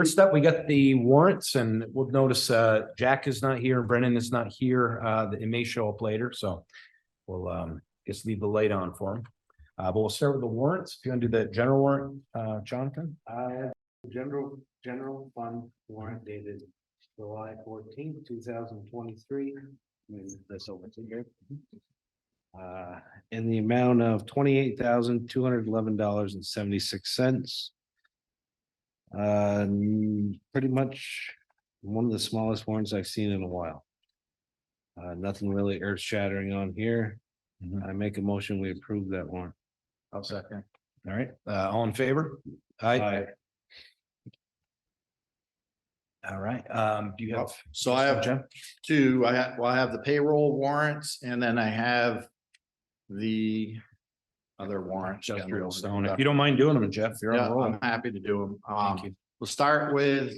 First up, we got the warrants, and we'll notice Jack is not here, Brennan is not here. It may show up later, so we'll just leave the light on for him. But we'll start with the warrants. If you want to do the general warrant, Jonathan. General fund warrant dated July 14th, 2023. This over to here. In the amount of $28,211.76. Pretty much one of the smallest warrants I've seen in a while. Nothing really earth shattering on here. I make a motion, we approve that warrant. I'll second. All right, all in favor? Aye. All right, do you have? So I have Jim? two, I have the payroll warrants and then I have the other warrants. Industrial Stone. If you don't mind doing them, Jeff, you're Yeah, on a roll. I'm happy to do them. Thank you. We'll start with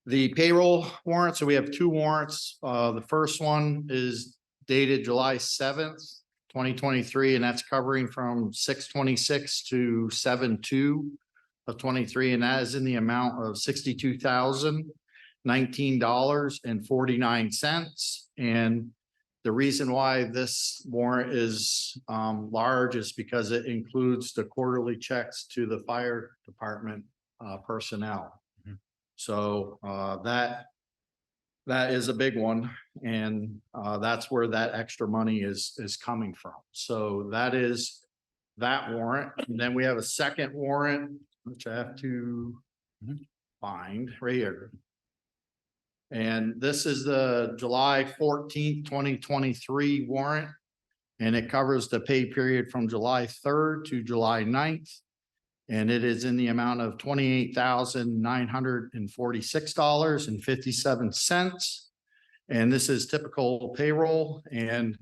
the payroll warrant. So we have two warrants. The first one is dated July 7th, 2023, and that's covering from 6/26 to 7/2 of 23, and that is in the amount of $62,019.49. And the reason why this warrant is large is because it includes the quarterly checks to the fire department personnel. So that is a big one, and that's where that extra money is coming from. So that is that warrant. And then we have a second warrant, which I have to find right here. And this is the July 14th, 2023 warrant. And it covers the pay period from July 3rd to July 9th. And it is in the amount of $28,946.57. And this is typical payroll. And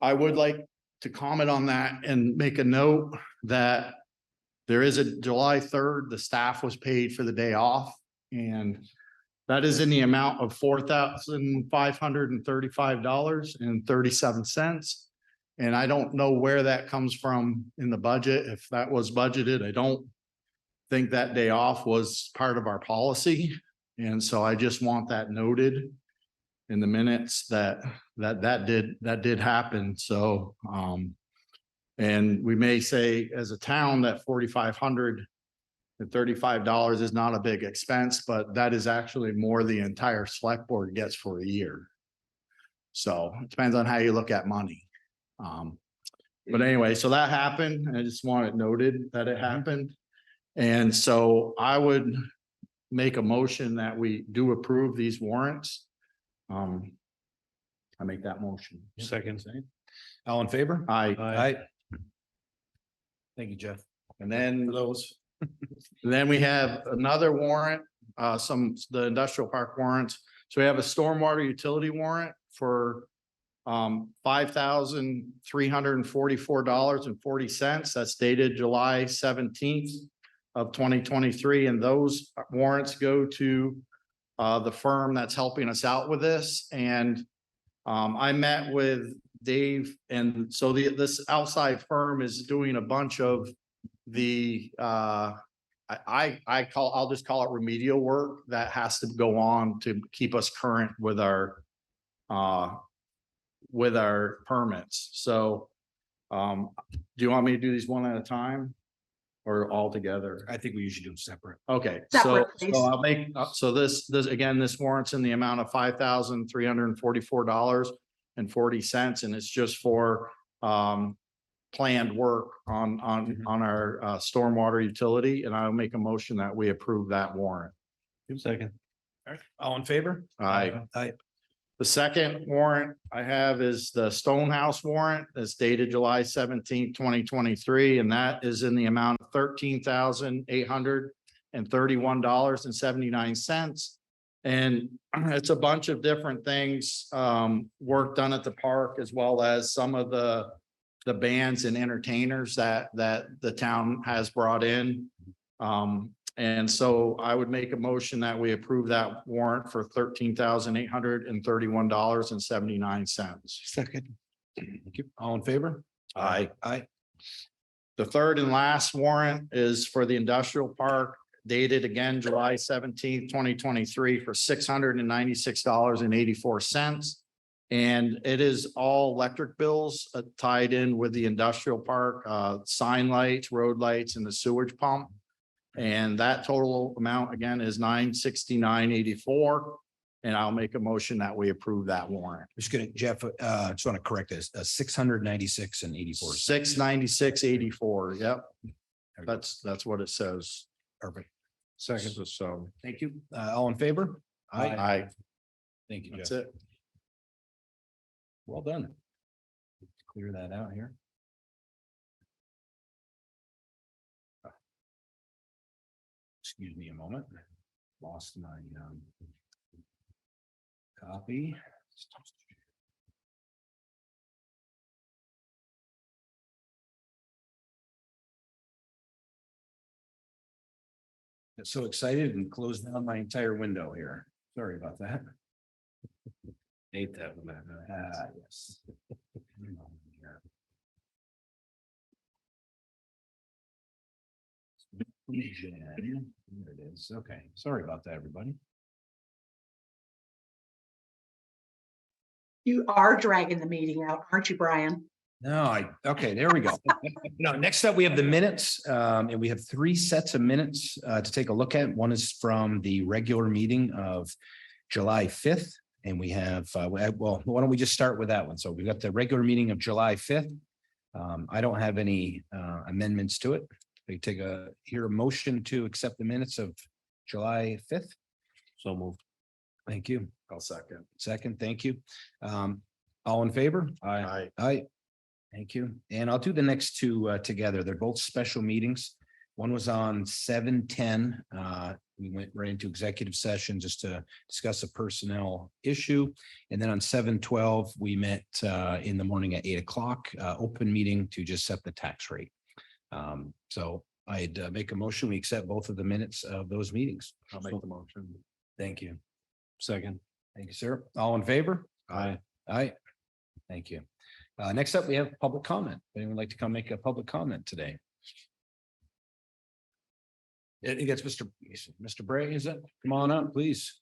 I would like to comment on that and make a note that there is a July 3rd, the staff was paid for the day off. And that is in the amount of $4,535.37. And I don't know where that comes from in the budget. If that was budgeted, I don't think that day off was part of our policy. And so I just want that noted in the minutes that did happen. So, and we may say as a town that $4,535 is not a big expense, but that is actually more the entire select board gets for a year. So it depends on how you look at money. But anyway, so that happened. I just want it noted that it happened. And so I would make a motion that we do approve these warrants. I make that motion. Second. All in favor? Aye. Thank you, Jeff. And then For those. then we have another warrant, the industrial park warrants. So we have a stormwater utility warrant for $5,344.40. That's dated July 17th of 2023. And those warrants go to the firm that's helping us out with this. And I met with Dave, and so this outside firm is doing a bunch of the I'll just call it remedial work that has to go on to keep us current with our permits. So do you want me to do these one at a time or all together? I think we usually do them separate. Okay, Separate, so please. I'll make, so this again, this warrants in the amount of $5,344.40, and it's just for planned work on our stormwater utility, and I'll make a motion that we approve that warrant. Second. All right, all in favor? Aye. Aye. The second warrant I have is the Stonehouse warrant that's dated July 17th, 2023, and that is in the amount of $13,831.79. And it's a bunch of different things, work done at the park, as well as some of the bands and entertainers that the town has brought in. And so I would make a motion that we approve that warrant for $13,831.79. Second. Thank you. All in favor? Aye. Aye. The third and last warrant is for the industrial park. dated again July 17th, 2023 for $696.84. And it is all electric bills tied in with the industrial park, sign lights, road lights, and the sewage pump. And that total amount again is $969.84. And I'll make a motion that we approve that warrant. Just gonna, Jeff, just want to correct this, 696 and 84. 696.84. Yep. That's what it says. Perfect. Second. So. Thank you. All in favor? I, Thank you, that's Jeff. it. Well done. Clear that out here. Excuse me a moment. Lost my copy. Got so excited and closed down my entire window here. Sorry about that. Hate that one. Yes. There it is. Okay, sorry about that, everybody. You are dragging the meeting out, aren't you, Brian? No, okay, there we go. No, next up, we have the minutes, and we have 3 sets of minutes to take a look at. One is from the regular meeting of July 5th. And we have, well, why don't we just start with that one? So we've got the regular meeting of July 5th. I don't have any amendments to it. We hear a motion to accept the minutes of July 5th. So moved. Thank you. I'll second. Second, thank you. All in favor? Aye. Aye. Thank you. And I'll do the next 2 together. They're both special meetings. One was on 7/10. We went right into executive session just to discuss a personnel issue. And then on 7/12, we met in the morning at 8 o'clock, open meeting to just set the tax rate. So I'd make a motion. We accept both of the minutes of those meetings. I'll make the motion. Thank you. Second. Thank you, sir. All in favor? Aye. Aye. Thank you. Next up, we have public comment. Anyone like to come make a public comment today? I think it's Mr. Bray, is it? Come on up, please.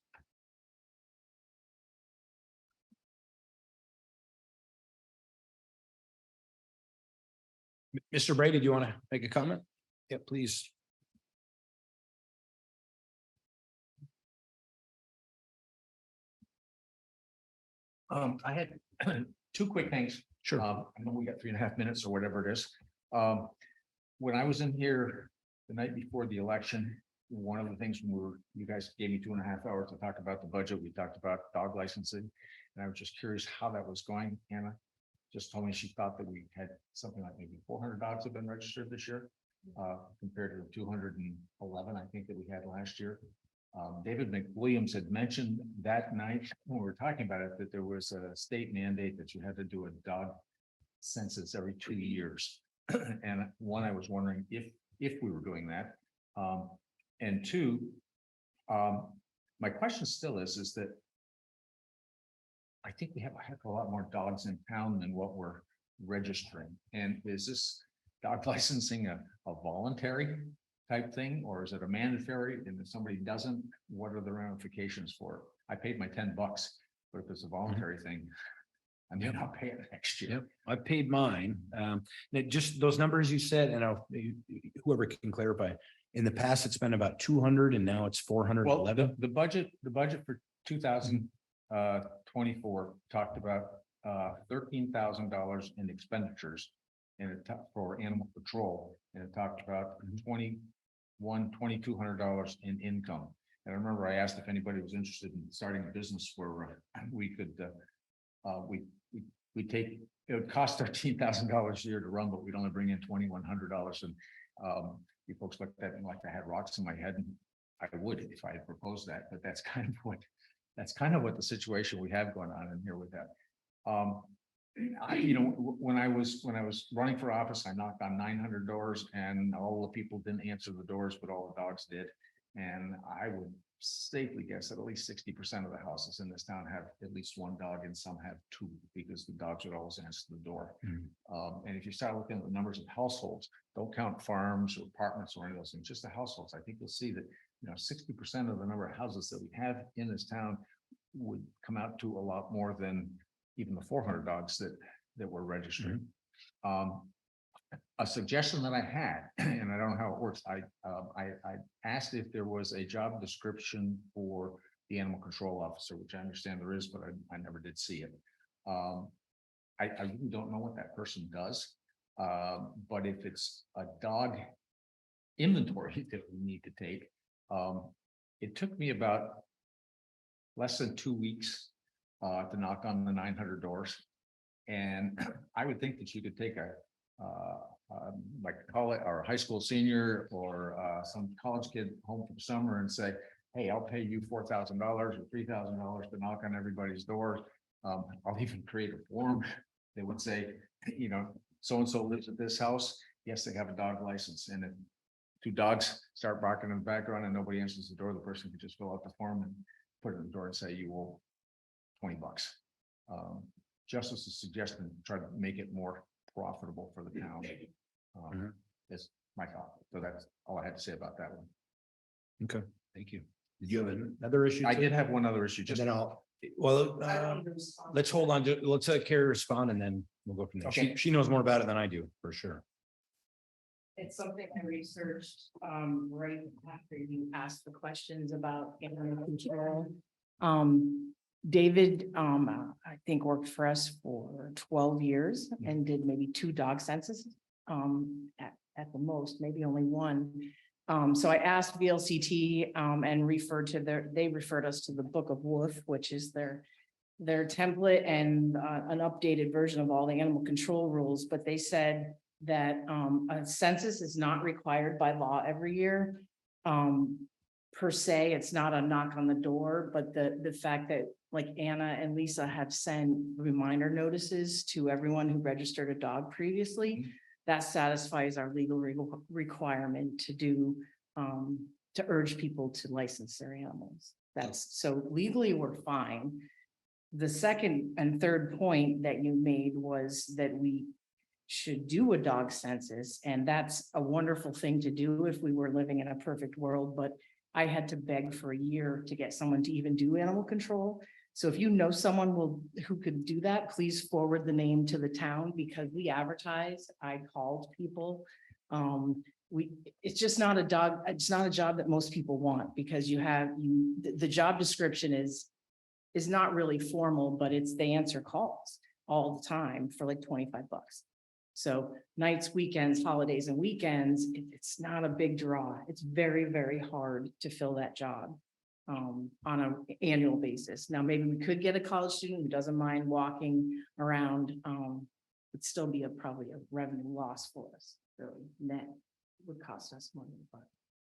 Mr. Bray, did you want to make a comment? Yeah, please. I had 2 quick things. Sure. I know we got 3.5 minutes or whatever it is. When I was in here the night before the election, one of the things you guys gave me 2.5 hours to talk about the budget. We talked about dog licensing. And I was just curious how that was going. Anna just told me she thought that we had something like maybe 400 dogs have been registered this year, compared to the 211, I think, that we had last year. David McWilliams had mentioned that night when we were talking about it, that there was a state mandate that you had to do a dog census every 2 years. And one, I was wondering if we were doing that. And 2, my question still is that I think we have a heck of a lot more dogs in town than what we're registering. And is this dog licensing a voluntary type thing, or is it a mandatory? And if somebody doesn't, what are the ramifications for it? I paid my $10, but if it's a voluntary thing, I may not pay it next year. Yep, I paid mine. Just those numbers you said, and whoever can clarify. In the past, it's been about 200 and now it's 411. Well, the budget for 2024 talked about $13,000 in expenditures for animal patrol, and it talked about $2,200 in income. And I remember I asked if anybody was interested in starting a business where we could we take, it would cost $13,000 a year to run, but we'd only bring in $2,100. And you folks looked at me like I had rocks in my head, and I would if I had proposed that. But that's kind of what the situation we have going on in here with that. When I was running for office, I knocked on 900 doors, and all the people didn't answer the doors, but all the dogs did. And I would safely guess that at least 60% of the houses in this town have at least one dog and some have two, because the dogs would always answer the door. And if you start looking at the numbers of households, don't count farms or apartments or any of those things, just the households, I think you'll see that, 60% of the number of houses that we have in this town would come out to a lot more than even the 400 dogs that were registered. A suggestion that I had, and I don't know how it works, I asked if there was a job description for the animal control officer, which I understand there is, but I never did see it. I really don't know what that person does. But if it's a dog inventory that we need to take, it took me about less than 2 weeks to knock on the 900 doors. And I would think that you could take like call it our high school senior or some college kid home for the summer and say, hey, I'll pay you $4,000 or $3,000 to knock on everybody's door. I'll even create a form that would say, so-and-so lives at this house. Yes, they have a dog license. And if 2 dogs start barking in the background and nobody answers the door, the person could just fill out the form and put it in the door and say, you owe $20. Just as a suggestion, try to make it more profitable for the town. Is my thought. So that's all I had to say about that one. Okay, thank you. Did you have another issue? I did have one other issue, And just then let's hold on to, let's let Carrie respond and then we'll go from there. Okay. She knows more about it than I do, for sure. It's something I researched, right after you asked the questions about animal control. David, I think worked for us for 12 years and did maybe 2 dog censuses, at the most, maybe only 1. So I asked VLCT, and they referred us to the Book of Wolf, which is their template and an updated version of all the animal control rules. But they said that a census is not required by law every year. Per se, it's not a knock on the door, but the fact that like Anna and Lisa have sent reminder notices to everyone who registered a dog previously, that satisfies our legal requirement to do, to urge people to license their animals. So legally, we're fine. The second and third point that you made was that we should do a dog census, and that's a wonderful thing to do if we were living in a perfect world, but I had to beg for a year to get someone to even do animal control. So if you know someone who could do that, please forward the name to the town, because we advertise. I called people. It's just not a dog. It's not a job that most people want, because the job description is not really formal, but they answer calls all the time for like $25. So nights, weekends, holidays and weekends, it's not a big draw. It's very, very hard to fill that job on an annual basis. Now, maybe we could get a college student who doesn't mind walking around. It'd still be probably a revenue loss for us. Really, net would cost us money. But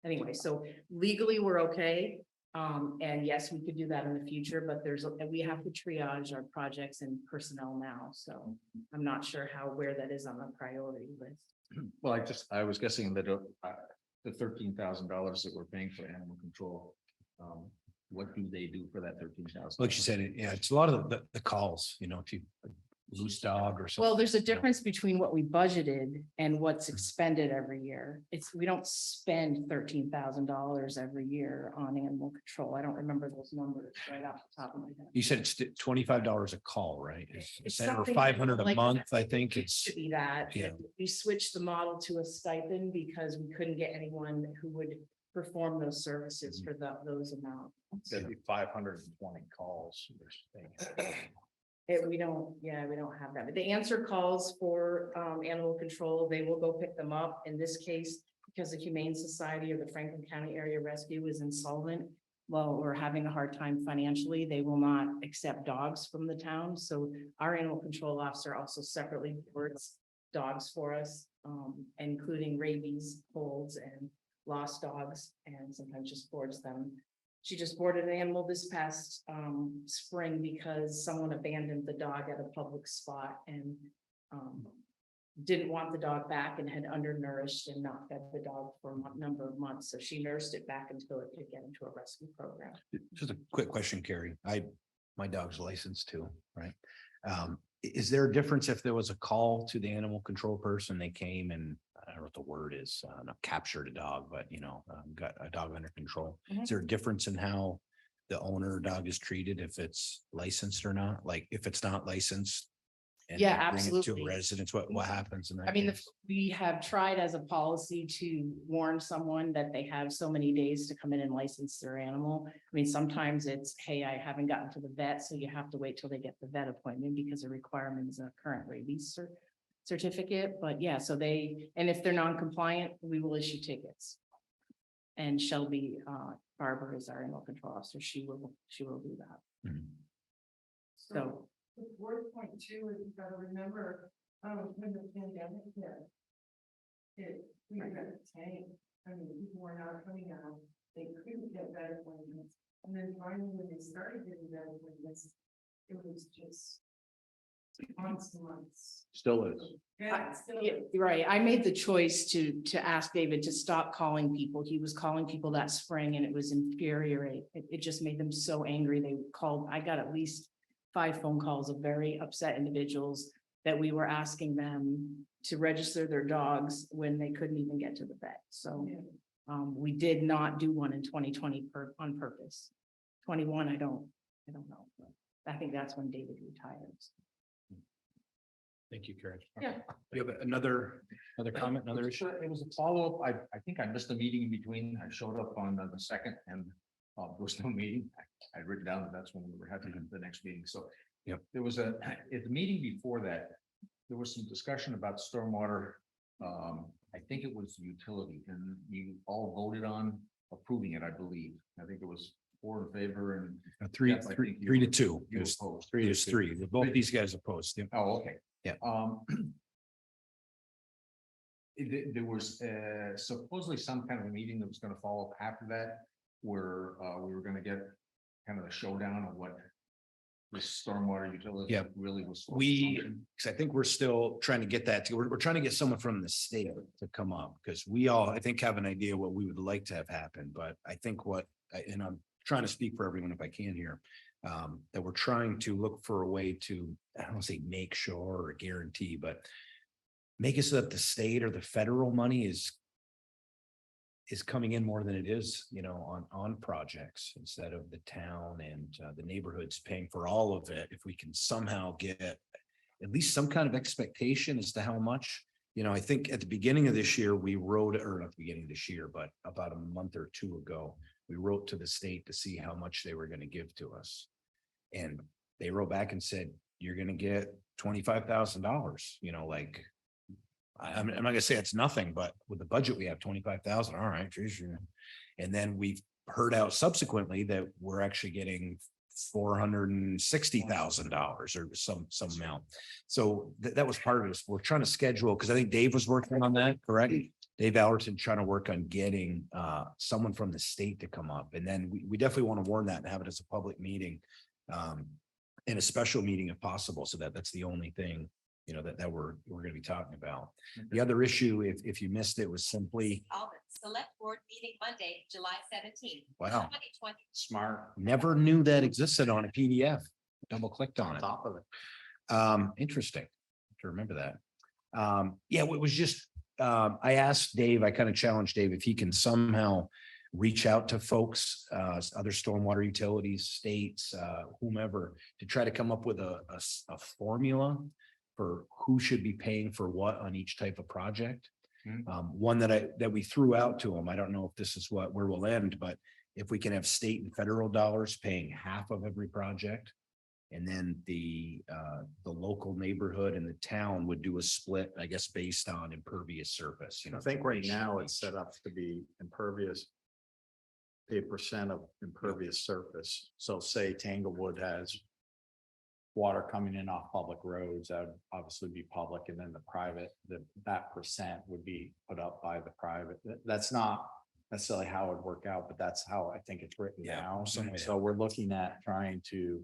anyway, so legally we're okay. And yes, we could do that in the future, but we have to triage our projects and personnel now. So I'm not sure where that is on the priority list. Well, I was guessing that the $13,000 that we're paying for animal control, what do they do for that $13,000? Like she said, yeah, it's a lot of the calls, if you loose dog or something. Well, there's a difference between what we budgeted and what's expended every year. We don't spend $13,000 every year on animal control. I don't remember those numbers right off the top of my head. You said it's $25 a call, right? It's Is that or something 500 a like month? that. I think It it's, should be that. yeah. We switched the model to a stipend because we couldn't get anyone who would perform those services for those amounts. That'd be 520 calls. We don't have that. But they answer calls for animal control. They will go pick them up. In this case, because the Humane Society or the Franklin County Area Rescue is insolvent, well, we're having a hard time financially. They will not accept dogs from the town. So our animal control officer also separately boards dogs for us, including rabies, colds, and lost dogs, and sometimes just boards them. She just boarded an animal this past spring because someone abandoned the dog at a public spot, and didn't want the dog back and had undernourished and not fed the dog for a number of months. So she nursed it back until it could get into a rescue program. Just a quick question, Carrie. My dog's licensed too, right? Is there a difference if there was a call to the animal control person, they came and, I don't know what the word is, not captured a dog, but got a dog under control? Mhm. Is there a difference in how the owner dog is treated if it's licensed or not? Like if it's not licensed? And Yeah, they bring it To absolutely. a residence, what happens in that? I mean, case? we have tried as a policy to warn someone that they have so many days to come in and license their animal. I mean, sometimes it's, hey, I haven't gotten to the vet, so you have to wait till they get the vet appointment because the requirement is a current rabies certificate. But yeah, so and if they're non-compliant, we will issue tickets. And Shelby Barber is our animal control officer. She will do that. Mhm. So. Word point two is you've got to remember, when the pandemic hit, we got a tank. I mean, people were not coming out, they couldn't get vet appointments. And then finally, when they started getting vet appointments, it was just months and months. Still is. Yeah, it's still. Yeah, right. I made the choice to ask David to stop calling people. He was calling people that spring and it was infuriating. It just made them so angry. They called, I got at least 5 phone calls of very upset individuals that we were asking them to register their dogs when they couldn't even get to the vet. So we did not do one in 2020 on purpose. 21, I don't know. I think that's when David retires. Thank you, Carrie. Yeah. You have another comment, another issue? It was a follow-up. I think I missed a meeting in between. I showed up on the second and there was no meeting. I'd written down that that's when we were having the next meeting. So Yep. There was at the meeting before that, there was some discussion about stormwater. I think it was utility and you all voted on approving it, I believe. I think it was 4 in favor and Three, Jeff, I three, think you 3 to were- 2. you It was opposed. 3 to 3. Both these guys opposed. Yeah. Oh, okay. Yeah. There was supposedly some kind of a meeting that was gonna follow up after that, where we were gonna get kind of the showdown of what the stormwater utility Yeah. really was. supposed to We, function. because I think we're still trying to get that. We're trying to get someone from the state to come up because we all, I think, have an idea what we would like to have happen. But I think and I'm trying to speak for everyone if I can here, that we're trying to look for a way to, I don't want to say make sure or guarantee, but make it so that the state or the federal money is coming in more than it is, on projects instead of the town and the neighborhoods paying for all of it. If we can somehow get at least some kind of expectation as to how much, I think at the beginning of this year, we wrote, or not the beginning of this year, but about a month or 2 ago, we wrote to the state to see how much they were going to give to us. And they wrote back and said, you're going to get $25,000, like, I'm not gonna say it's nothing, but with the budget, we have 25,000. All right. Geez, and then we've heard out subsequently that we're actually getting $460,000 or some amount. So that was part of it. We're trying to schedule, because I think Dave was working on that, correct? Dave Allerton trying to work on getting someone from the state to come up. And then we definitely want to warn that and have it as a public meeting. In a special meeting if possible. So that's the only thing that we're going to be talking about. The other issue, if you missed it, was simply, Albans Select Board meeting Monday, July 17th. Wow. 2020. Smart. never knew that existed on a PDF. Double clicked on On it. top of it. Interesting to remember that. Yeah, it was just, I asked Dave, I kind of challenged Dave if he can somehow reach out to folks, other stormwater utilities, states, whomever, to try to come up with a formula for who should be paying for what on each type of project. One that we threw out to him. I don't know if this is where we'll end, but if we can have state and federal dollars paying half of every project. And then the local neighborhood and the town would do a split, I guess, based on impervious surface, I think right now it's set up to be impervious. A percent of impervious surface. So say Tanglewood has water coming in off public roads, that would obviously be public, and then the private, that percent would be put up by the private. That's not necessarily how it would work out, but that's how I think it's written Yeah, now. some way. So we're looking at trying to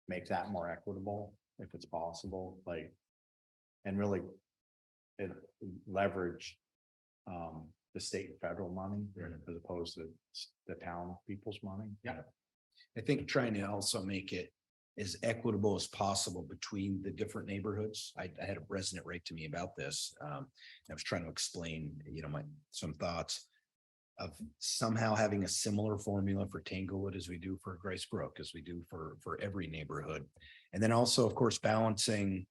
make that more equitable if it's possible, and really it leverage the state and federal money as opposed to the town people's money. Yeah. I think trying to also make it as equitable as possible between the different neighborhoods. I had a resident write to me about this. I was trying to explain, some thoughts of somehow having a similar formula for Tanglewood as we do for Grace Brook, as we do for every neighborhood. And then also, of course, balancing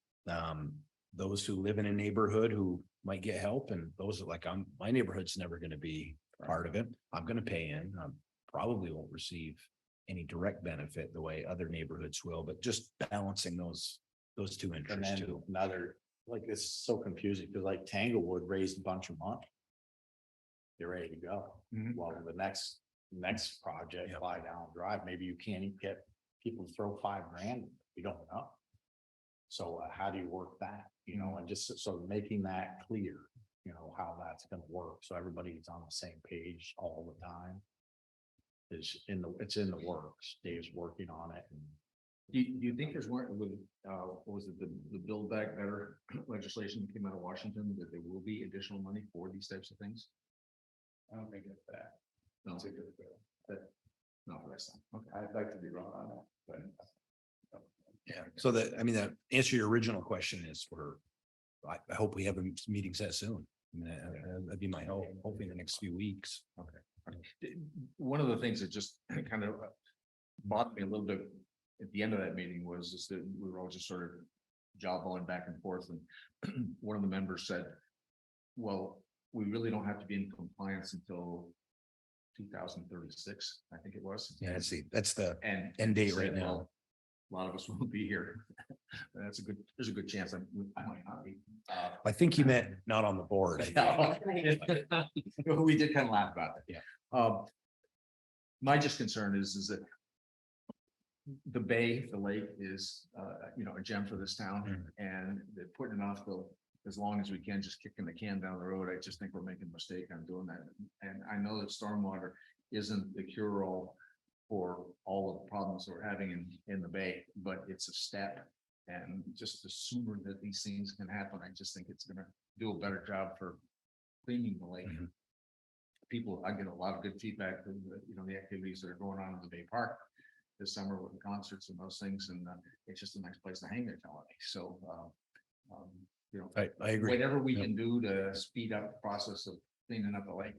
those who live in a neighborhood who might get help, and those that my neighborhood's never going to be part of it. I'm going to pay in. Probably won't receive any direct benefit the way other neighborhoods will, but just balancing those two And interests then too. another, like, it's so confusing, because like Tanglewood raised a bunch of money. They're ready to go. Mhm. Well, the next project, Yep. Fly Down Drive, maybe you can't even get people to throw $5,000. We don't know. So how do you work that, and just so making that clear, how that's gonna work, so everybody's on the same page all the time. It's in the works. Dave's working on it. Do you think there's one with, what was it, the Build Back Better legislation that came out of Washington, that there will be additional money for these types of things? I don't think it's that. No, It's a good bill, but not for this time. Okay. I'd like to be wrong on that, but. Yeah, so the answer your original question is I hope we have a meeting set soon. That'd be my hope, hopefully in the next few weeks. One of the things that just kind of bothered me a little bit at the end of that meeting was is that we were all just sort of jawboning back and forth, and one of the members said, well, we really don't have to be in compliance until 2036, I think it was. Yeah, that's the And end date said, right now. well, a lot of us won't be here. There's a good chance I might not be. I think you meant not on the board. I think. We did kind of laugh about it. Yeah. My just concern is that the bay, the lake is, a gem for this town, and they're putting it off as long as we can, just kicking the can down the road. I just think we're making a mistake on doing that. And I know that stormwater isn't the cure-all for all of the problems we're having in the bay, but it's a step. And just the sooner that these things can happen, I just think it's gonna do a better job for cleaning the lake. Mhm. People, I get a lot of good feedback from the activities that are going on in the Bay Park this summer with the concerts and those things, and it's just a nice place to hang, they're telling me. So, I agree. whatever we can do to speed up the process of cleaning up the lake.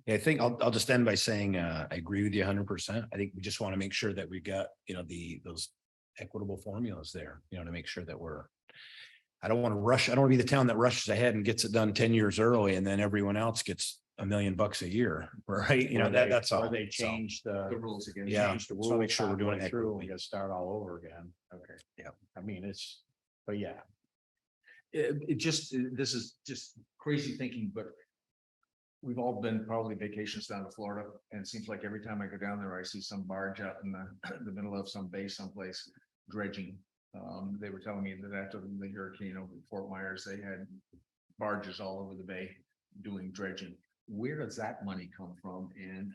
Yeah, I think I'll just end by saying, I agree with you 100%. I think we just want to make sure that we got, those equitable formulas there, to make sure that I don't want to rush. I don't want to be the town that rushes ahead and gets it done 10 years early, and then everyone else gets $1 million a year, right? That's all. Or they So, change The the. rules again. Yeah. Change the just wanna make rules sure we're doing it halfway through, equitably. we gotta start all over again. Okay. Yeah. I mean, but yeah, This is just crazy thinking, but we've all been probably vacations down to Florida, and it seems like every time I go down there, I see some barge out in the middle of some bay someplace dredging. They were telling me that after the hurricane over Fort Myers, they had barges all over the bay doing dredging. Where does that money come from? And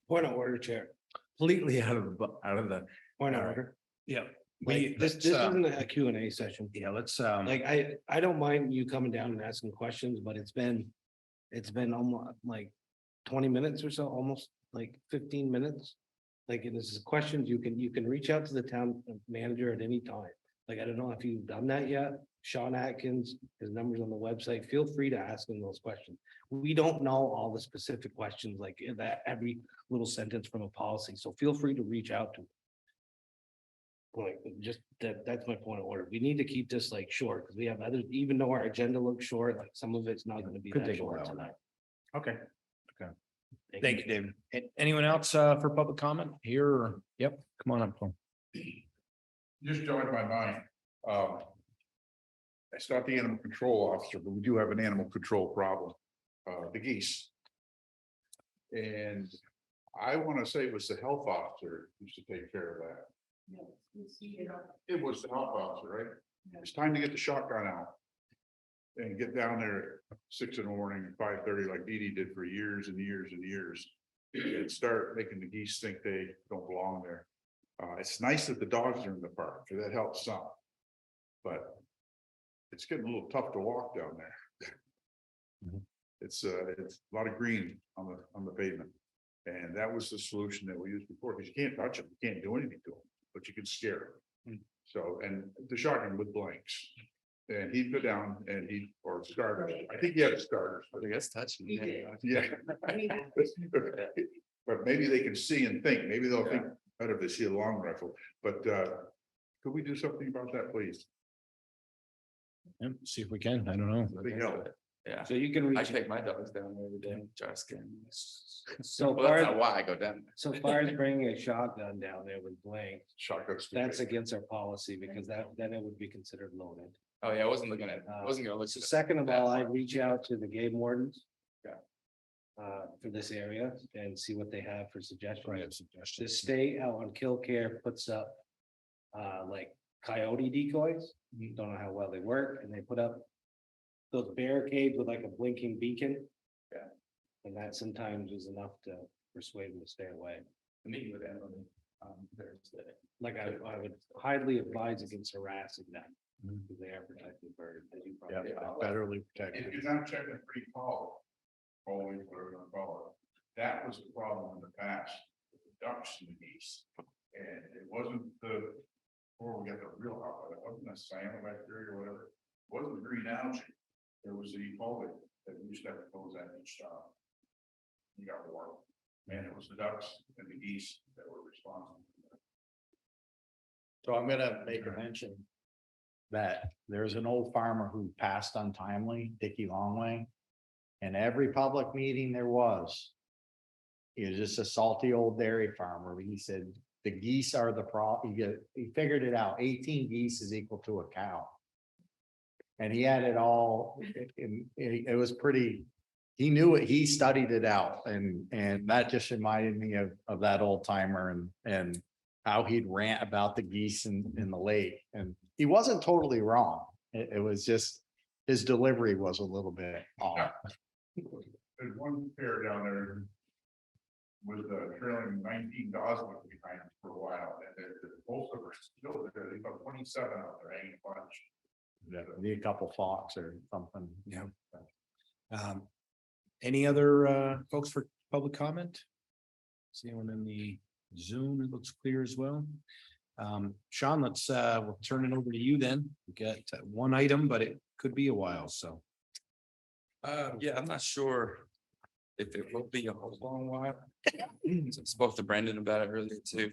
Point of order, Chair. completely out of the. Point of All right. order. Yeah. Like, this isn't a Q&A session. Yeah, let's, Like, I don't mind you coming down and asking questions, but it's been almost like 20 minutes or so, almost like 15 minutes. Like, and this is questions, you can reach out to the town manager at any time. Like, I don't know if you've done that yet. Sean Atkins, his number's on the website. Feel free to ask him those questions. We don't know all the specific questions, like that every little sentence from a policy, so feel free to reach out to him. Like, just that's my point of order. We need to keep this like short, because we have others, even though our agenda looks short, like some of it's not gonna be Could that take a short while. tonight. Okay. thank you, David. Anyone else for public comment here? Yep, come on up. Paul. Just joined my mind. It's not the animal control officer, but we do have an animal control problem, the geese. And I want to say it was the health officer who used to take care of that. It was the health officer, right? It's time to get the shotgun out. And get down there at 6 in the morning, 5:30, like Dee Dee did for years and years and years. And start making the geese think they don't belong there. It's nice that the dogs are in the park, because that helps some. But it's getting a little tough to walk down there. Mhm. It's a lot of green on the pavement. And that was the solution that we used before, because you can't touch them, you can't do anything to them, but you can scare them. So, and the shotgun with blanks. And he'd go down and or starters, I think he had starters. I guess touching. He did. Yeah. But maybe they can see and think, maybe they'll think better if they see a long rifle, but could we do something about that, please? Yeah, see if we can. I don't know. Big help. Yeah, So you can I reach, take my dogs down every day, just kidding. so Well, that's far, not why I go down there. so far as bringing a shotgun down there with blanks, Shotguns. that's against our policy because then it would be considered loaded. Oh, yeah, I wasn't looking at, I wasn't gonna look. So at second of that all, I part. reach out to the game wardens. Yeah. For this area and see what they have for Probably have suggestions. The suggestions. state out on Kill Care puts up like coyote decoys. You don't know how well they work, and they put up those barricades with like a blinking beacon. Yeah. And that sometimes is enough to persuade them to stay away. The meeting with Emily, Thursday. Like I would highly advise against harassing them. Mhm. Because they are protected birds, as you Yeah, probably know. federally If protected. you're not checking pre-call, always whatever you call it, that was the problem in the past, with the ducks and the geese. And it wasn't before we got the real hot, it wasn't a cyanobacteria or whatever, it wasn't the green algae. There was the E. coli that we used to have to close that each time. You got warm, and it was the ducks and the geese that were responsible. So I'm gonna make a mention that there's an old farmer who passed untimely, Dickie Longway. And every public meeting there was. He was just a salty old dairy farmer. He said the geese are the he figured it out. 18 geese is equal to a cow. And he had it all, it was pretty, he knew it, he studied it out, and that just reminded me of that old timer and how he'd rant about the geese in the lake, and he wasn't totally wrong. It was just, his delivery was a little bit off. There's one pair down there. With trailing 19 Gosling behind them for a while, and both of them are still there, they've got 27 out there hanging a bunch. Need a couple fox or something. Yeah. Any other folks for public comment? See anyone in the Zoom? It looks clear as well. Sean, we'll turn it over to you then. We got one item, but it could be a while, so. Yeah, I'm not sure if it will be a whole long while. I spoke to Brendan about it earlier too.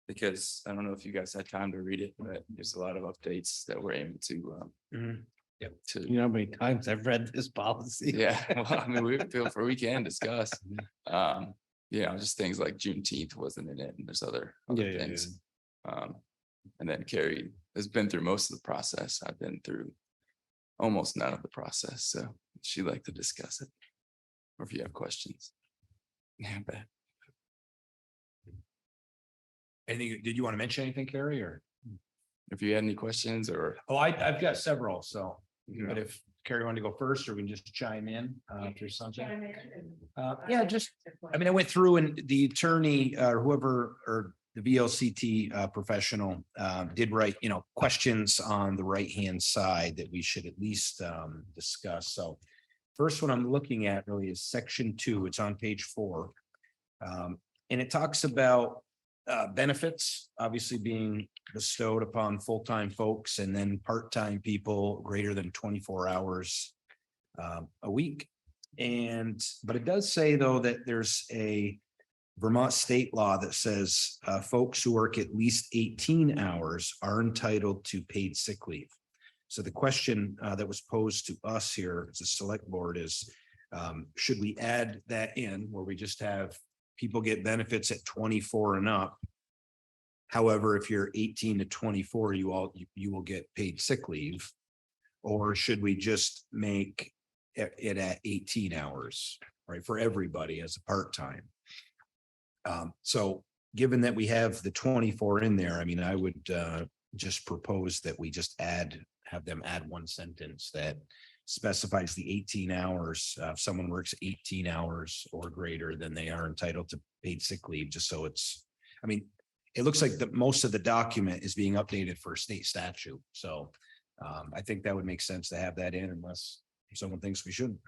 Because I don't know if you guys had time to read it, but there's a lot of updates that we're aiming to, Yep. to, You know how many times I've read this policy? yeah, well, I mean, we can discuss. Just things like Juneteenth wasn't in it, and there's other Yeah. things. And then Carrie has been through most of the process. I've been through almost none of the process, so she'd like to discuss it. Or if you have questions. Yeah, but Anything, did you want to mention anything, Carrie, or? if you had any questions or, Oh, I've got several, so, but if Carrie wanted to go first, or we can just chime in, if there's something. Yeah, just, I mean, I went through and the attorney, or whoever, or the VLCT professional, did write, questions on the right-hand side that we should at least discuss. So first one I'm looking at really is section 2. It's on page 4. And it talks about benefits obviously being bestowed upon full-time folks and then part-time people greater than 24 hours a week. But it does say though that there's a Vermont state law that says folks who work at least 18 hours are entitled to paid sick leave. So the question that was posed to us here as a select board is, should we add that in where we just have people get benefits at 24 and up? However, if you're 18 to 24, you will get paid sick leave. Or should we just make it at 18 hours, right, for everybody as a part-time? So given that we have the 24 in there, I mean, I would just propose that we just have them add one sentence that specifies the 18 hours. If someone works 18 hours or greater, then they are entitled to paid sick leave, just so it looks like most of the document is being updated for state statute. So I think that would make sense to have that in unless someone thinks we shouldn't.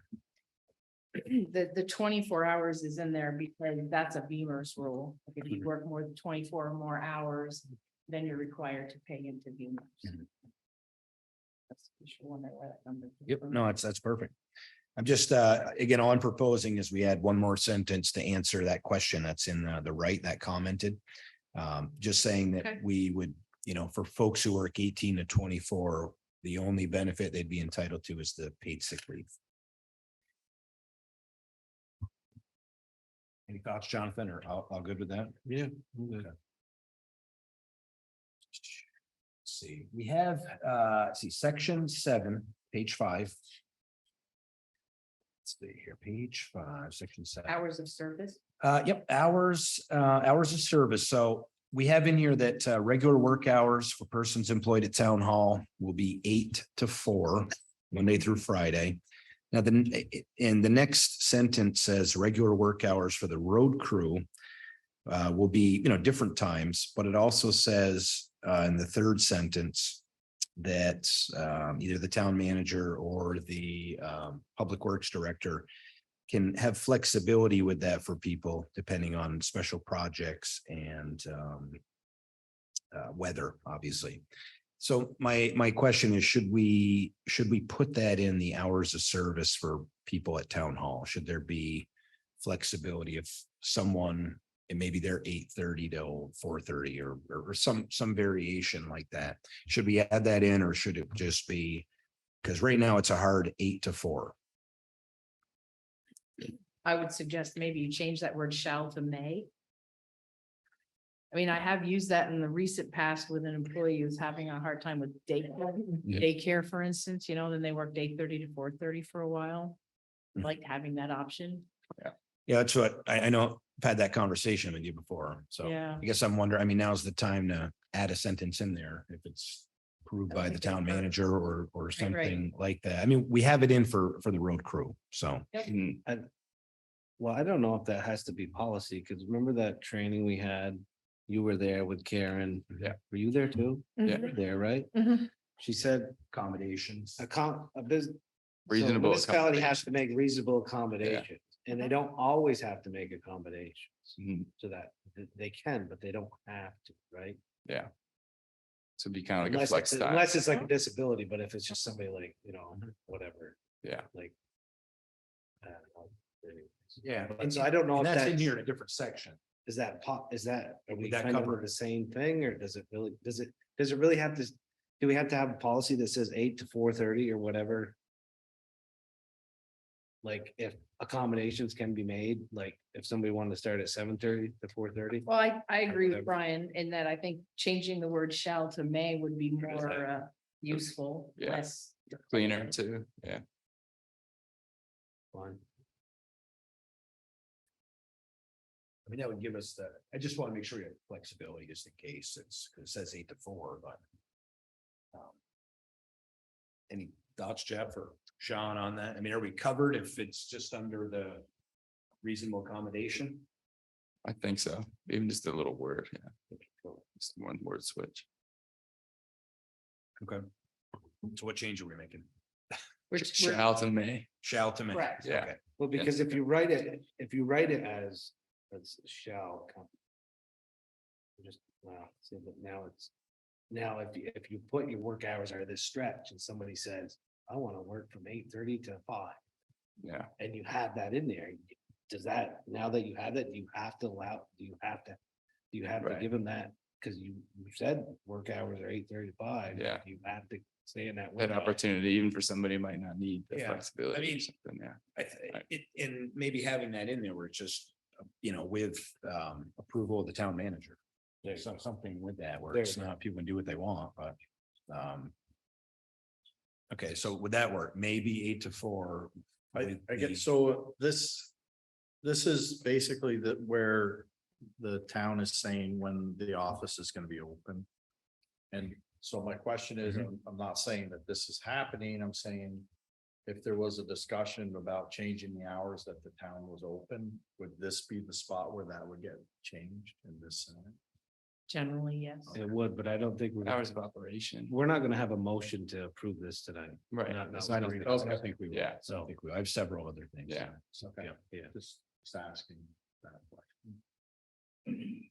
The 24 hours is in there because that's a Beamer's rule. Like, if you work more than 24 or more hours, then you're required to pay into Beamer's. Mhm. That's the one that number. Yep, no, that's perfect. I'm just, again, all I'm proposing is we add one more sentence to answer that question that's in the right that commented. Just saying that Okay. we would, for folks who work 18 to 24, the only benefit they'd be entitled to is the paid sick leave. Any thoughts, Jonathan, or all good with that? Yeah. Let's see, we have, section 7, page 5. Let's see here, page 5, section 7. Hours of service. Yep, hours of service. So we have in here that regular work hours for persons employed at town hall will be 8 to 4, Monday through Friday. Now, in the next sentence says regular work hours for the road crew will be, different times, but it also says in the third sentence that either the town manager or the public works director can have flexibility with that for people depending on special projects and weather, obviously. So my question is, should we put that in the hours of service for people at town hall? Should there be flexibility if someone, and maybe they're 8:30 till 4:30 or some variation like that? Should we add that in, or should it just be, because right now it's a hard 8 to 4? I would suggest maybe you change that word shall to may. I mean, I have used that in the recent past with an employee who's having a hard time with daycare, for instance, then they worked 8:30 to 4:30 for a while. Mhm. Like having that option. Yeah, that's what I know. I've had that conversation with you before. So Yeah. I guess I'm wondering, now's the time to add a sentence in there if it's approved I by think the town that's perfect. manager or right. something like that. We have it in for the road crew. So Well, I don't know if that has to be policy, because remember that training we had? You were there with Karen. Yeah. Were you there too? Yeah. Mhm. There, right? Mhm. She said accommodations. a business. Reasonable Municipality has accommodation. to make reasonable accommodations, and they don't always have to make accommodations Mhm. to that. They can, but they don't have to, right? Yeah. So it'd be kind of like a Unless, flex time. unless it's like a disability, but if it's just somebody like, whatever, Yeah. like. I don't know. Anyways. Yeah. And so I don't know And if that's in that's, here in a different section. is that, are we Would that kind of cover the same thing, or does it really have to? Do we have to have a policy that says 8 to 4:30 or whatever? Like if accommodations can be made, like if somebody wanted to start at 7:30 to 4:30? Well, I agree whatever. with Brian in that I think changing the word shall to may would be Or is more useful, Yeah. less. Cleaner too. Yeah. Fine. That would give us I just want to make sure we have flexibility just in case it says 8 to 4, but. Any thoughts, Jeff or Sean, on that? Are we covered if it's just under the reasonable accommodation? I think so. Even just a little word. Yeah. Just one word switch. Okay. So what change are we making? Shall to may. Shall to may. Correct. Yeah. Okay. Well, because if you write it as, shall come. Just, see, but now if you put your work hours are this stretch and somebody says, I want to work from 8:30 to 5. Yeah. And you have that in there, does that, now that you have that, do you have to Right. give them that? Cause you said work hours are 8:30 to 5. Yeah. You have to stay in that That window. opportunity, even for somebody who might not need the Yeah. flexibility I or mean, something. Yeah. And maybe having that in there where it's just, with approval of the town manager. There's something with that where it's There you not people can do what they want, but. Okay, so would that work? Maybe 8 to 4. I with get, the- so this is basically where the town is saying when the office is gonna be open. And so my question is, I'm not saying that this is happening, I'm saying if there was a discussion about changing the hours that the town was open, would this be the spot where that would get changed in this? Generally, yes. It would, but I don't think Hours of operation. we're not gonna have a motion to approve this tonight. Right. Not- So I don't think, Okay. I think we will. Yeah. So I think we, I have several other things. Yeah. So, Okay. yeah. Just asking that question.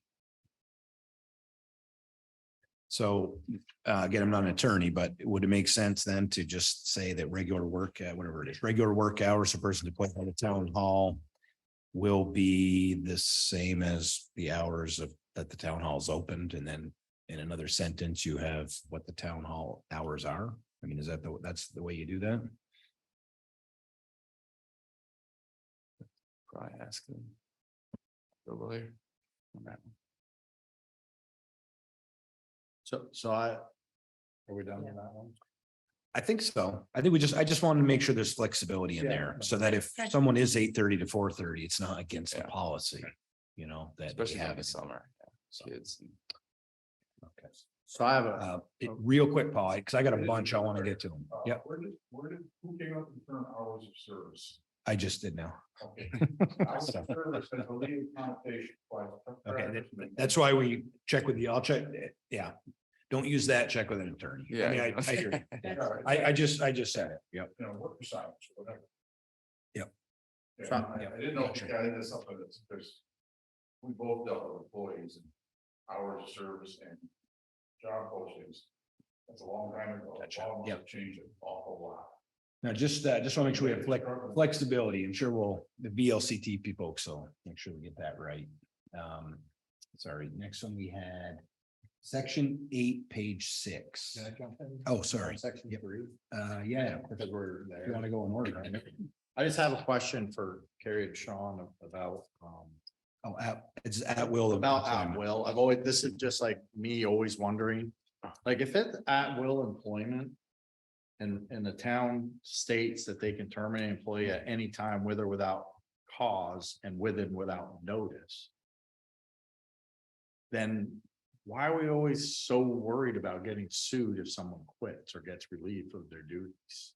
So, again, I'm not an attorney, but would it make sense then to just say that regular work, whatever it is, regular work hours, a person deployed by the town hall will be the same as the hours of, that the town hall's opened, and then in another sentence, you have what the town hall hours are? I mean, is that that's the way you do that? Probably ask them. The lawyer. on that one. So are we done with that one? I think so. I think I just wanted to make sure there's flexibility in Yeah. there, so that if Okay. someone is 8:30 to 4:30, it's not against the Yeah. policy, you know, that we Especially in have the it. summer, kids. and- Okay. So I have a, Real quick, Paul, because I got a bunch I want to get to them. Yep, Who came up with the term hours of service? I just did now. Okay. Hours of service has a legal connotation. Okay, that's why we check with you. I'll check, yeah. Don't use that, check with an attorney. I Yeah. mean, I hear you. That's- I just said it. Yep. You know, work assignments or whatever. Yep. Yeah, I didn't know if you got into something that's, because we both dealt with employees and hours of service and job postings. That's a long time ago. Gotcha. Law must Yep. have changed an awful lot. Now, just want to make sure we have flexibility. I'm sure the VLCT people, so make sure we get that right. Sorry, next one we had section 8, page 6. Can I jump in? Oh, sorry. Section Yep. 3, Yeah, because we're if you there. want to go in order. right? I just have a question for Carrie and Sean about, Oh, it's at will. about at will. I've always, this is just like me always wondering, like if it's at will employment. And the town states that they can terminate an employee at any time with or without cause and with and without notice. Then why are we always so worried about getting sued if someone quits or gets relieved of their duties?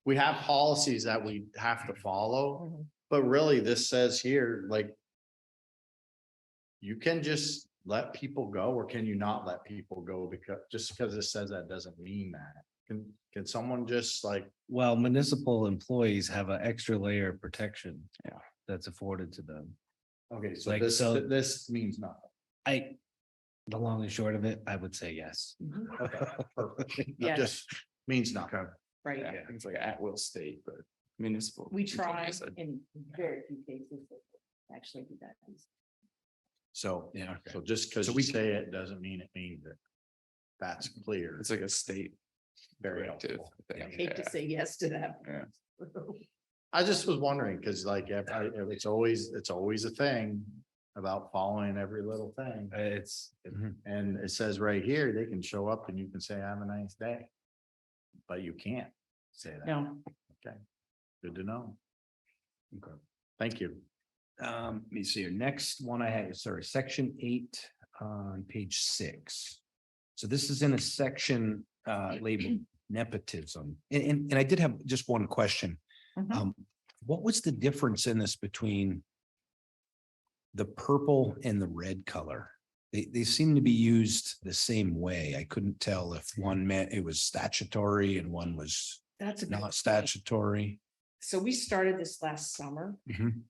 We have policies that we have to follow, Mhm. but really this says here, like. You can just let people go, or can you not let people go? Because just because it says that doesn't mean that. Can someone just like, Well, municipal employees have an extra layer of protection. Yeah. That's afforded to them. okay, so Like, this, so- this means nothing. The long and short of it, I would say yes. It Yes. just means nothing. Right. Yeah, it's like at will state, but municipal. We employees try are- in very few cases to actually do that. So, yeah. So just because So we we- say it doesn't mean it means that. That's clear. It's like a state Very directive. helpful. I think, Hate to yeah. say yes to that. Yeah. I just was wondering, because like, if it's always a thing about following every little thing. And it says right here, they can show up and you can say, have a nice day. But you can't say that. No, Okay, good to know. Okay. Thank you. Let me see here. Next one I had, sorry, section 8 on page 6. So this is in a section labeled nepotism. And I did have just one question. Mhm. What was the difference in this between the purple and the red color? They seem to be used the same way. I couldn't tell if one meant it was statutory and one was that's a good not point. statutory. So we started this last summer. Mhm.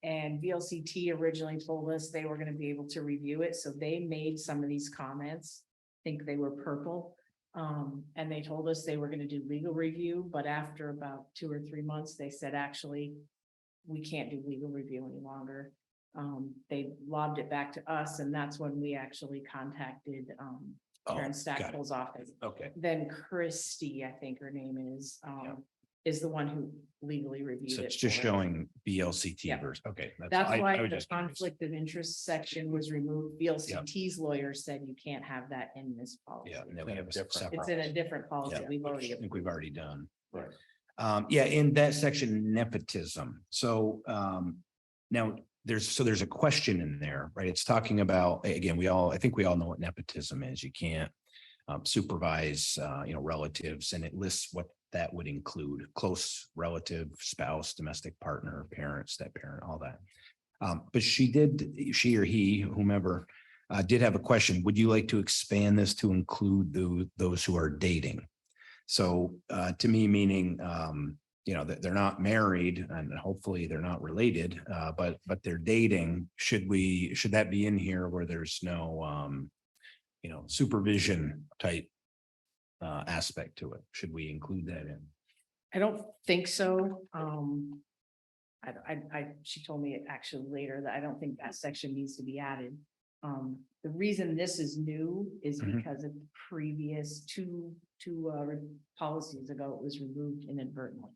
And VLCT originally told us they were gonna be able to review it, so they made some of these comments. Think they were purple. And they told us they were gonna do legal review, but after about 2 or 3 months, they said, actually. We can't do legal review any longer. They lobbed it back to us, and that's when we actually contacted Oh, Karen got it. Stackpole's office. Okay. Then Christie, I think her name is the one who legally reviewed So it. it's just for us. showing VLCT Yeah. versus, okay. That's I why was the just curious. conflict of interest section was removed. VLCT's lawyer said you can't have that in this policy. Yeah, and then we have a It's separate. in a different policy. Yeah. We've already. I think we've already done. Right. Yeah, in that section nepotism. So now there's a question in there, right? It's talking about, again, I think we all know what nepotism is. You can't supervise, relatives, and it lists what that would include: close relative, spouse, domestic partner, parents, step parent, all that. But she or he, whomever, I did have a question. Would you like to expand this to include those who are dating? So to me, meaning, that they're not married and hopefully they're not related, but they're dating. Should that be in here where there's no, supervision type aspect to it? Should we include that in? I don't think so. She told me actually later that I don't think that section needs to be added. The reason this is new is Mhm. because of the previous two policies ago, it was removed inadvertently.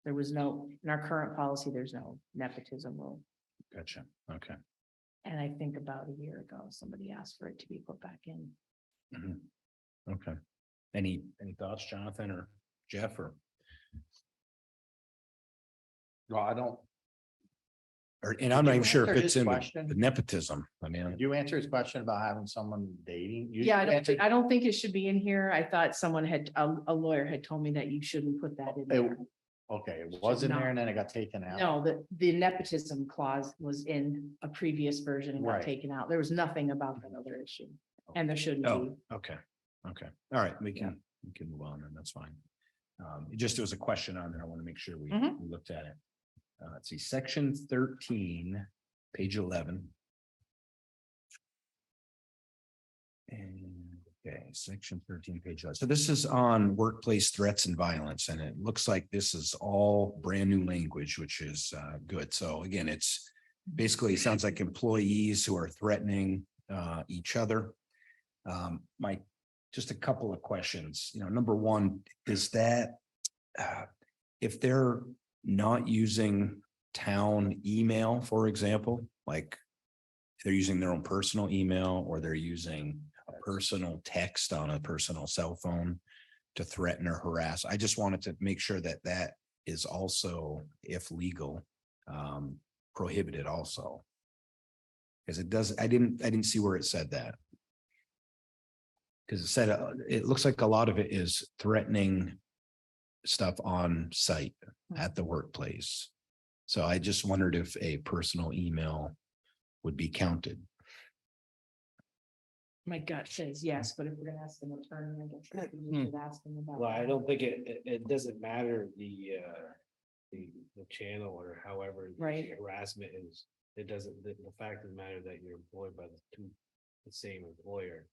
There was no, in our current policy, there's no nepotism rule. Gotcha. Okay. And I think about a year ago, somebody asked for it to be put back in. Mhm. Okay. Any thoughts, Jonathan or Jeff or? Well, I don't, And I'm not even sure if answer it's his in question? the nepotism. I mean, did you answer his question about having someone dating? You Yeah, answered- I don't think it should be in here. I thought someone had, a lawyer had told me that you shouldn't put that in It- there. Okay, it was in there and then it got taken out. No, the nepotism clause was in a previous version and got Right. taken out. There was nothing about that other issue. And there shouldn't oh, be. okay. Okay. All right. We can move on and that's fine. There was a question on there. I want to make sure we Mhm. we looked at it. Let's see, section 13, page 11. And, okay, section 13, page 11. So this is on workplace threats and violence, and it looks like this is all brand new language, which is good. So again, it's basically, it sounds like employees who are threatening each other. Just a couple of questions, number one, is that if they're not using town email, for example, like they're using their own personal email or they're using a personal text on a personal cell phone to threaten or harass. I just wanted to make sure that that is also, if legal, prohibited also. Because it does, I didn't see where it said that. Because it said, it looks like a lot of it is threatening stuff on site at the workplace. So I just wondered if a personal email would be counted. My gut says yes, but if we're gonna ask an attorney, I guess we should ask them about. Well, I that. don't think it doesn't matter the channel or however. the Right. Harassment is, it doesn't, the fact of the matter that you're employed by the same employer.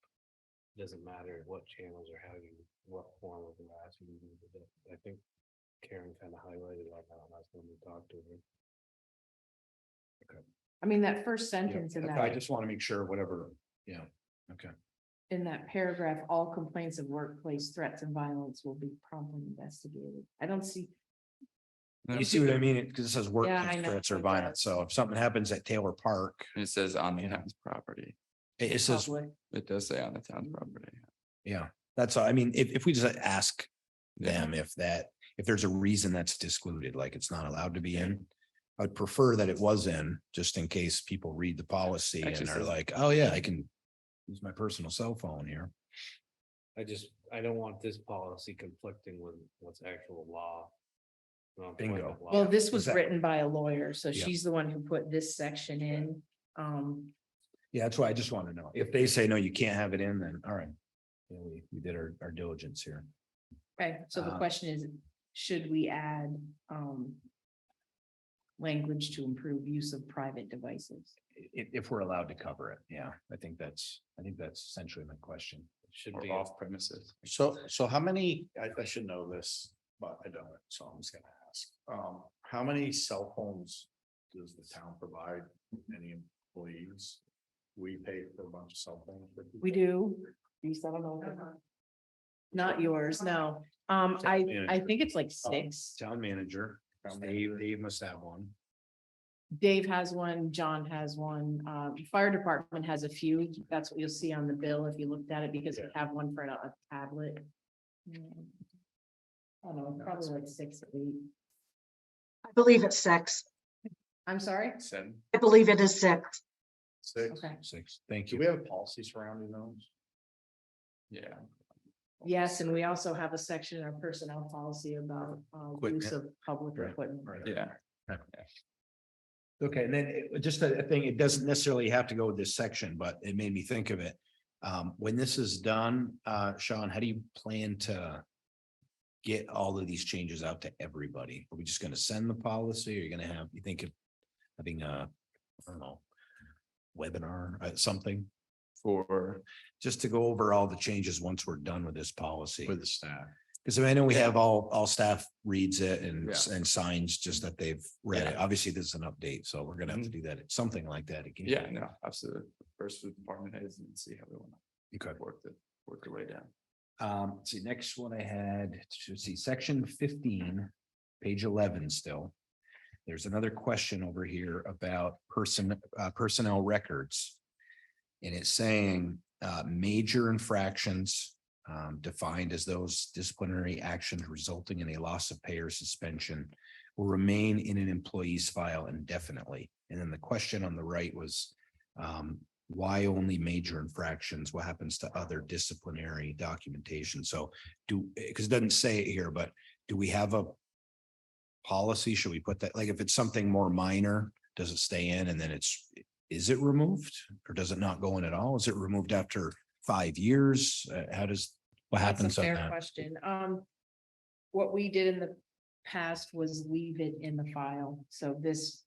Doesn't matter what channels or how you, what form of harassment you do with it. I think Karen kind of highlighted that last time we talked to her. I mean, that first sentence in I that, just want to make sure whatever, okay. in that paragraph, all complaints of workplace threats and violence will be promptly investigated. I don't see, You see what I mean? Because it says I workplace know, threats or it violence. does. So if something happens at Taylor Park, It says on the Yeah. town's property. it says, public. It does say on the town's property. yeah, that's all. I mean, if we just ask them if there's a reason that's excluded, like it's not allowed to be in. I'd prefer that it was in, just in case people read the policy and Actually are says- like, oh yeah, I can use my personal cell phone here. I don't want this policy conflicting with what's actual law. Bingo. Well, this was Exactly. written by a lawyer, so Yeah. she's the one who put this section in. Yeah, that's why I just want to know. If they say, no, you can't have it in, then all right. Yeah, we did our diligence here. Okay, so the question is, should we add language to improve use of private devices? If we're allowed to cover it, yeah, I think that's essentially my question. Should Or be. off premises. So how many, I should know this, but I don't, so I'm just gonna ask. How many cell phones does the town provide any employees? We pay for a bunch of cell phones. for people? We do. These, I don't know. Not yours, no. I think it's like 6. Town manager, Dave must have one. Dave has one, John has one, fire department has a few, that's what you'll see on the bill if you looked at it, because we have one for a tablet. I don't know, probably like 6 or 8. I believe it's 6. I'm sorry? Seven. I believe it is 6. Six. Okay, 6, thank Do you. we have a policy surrounding those? Yeah. yes, and we also have a section in our personnel policy about use Equipment. of public Right, equipment. right. Yeah. Okay, and then just a thing, it doesn't necessarily have to go with this section, but it made me think of it. When this is done, Sean, how do you plan to get all of these changes out to everybody? Are we just gonna send the policy? Are you gonna have, you think of having a, I don't know, webinar, something, For, just to go over all the changes once we're done with this policy? With the staff. Because I know we have all staff reads it and, Yeah. and signs just that they've read it. Yeah. Obviously, this is an update, so we're gonna have to do that, something like that again. yeah, no, absolutely. First with department heads and see how they want Okay. to work their way down. Let's see, next one I had, let's see, section 15, page 11 still. There's another question over here about personnel records. And it's saying, major infractions, defined as those disciplinary actions resulting in a loss of pay or suspension will remain in an employee's file indefinitely. And then the question on the right was, why only major infractions? What happens to other disciplinary documentation? So because it doesn't say it here, but do we have a policy? Should we put that, like, if it's something more minor, does it stay in and then is it removed? Or does it not go in at all? Is it removed after 5 years? What That's happens a on fair that? question. What we did in the past was leave it in the file, so this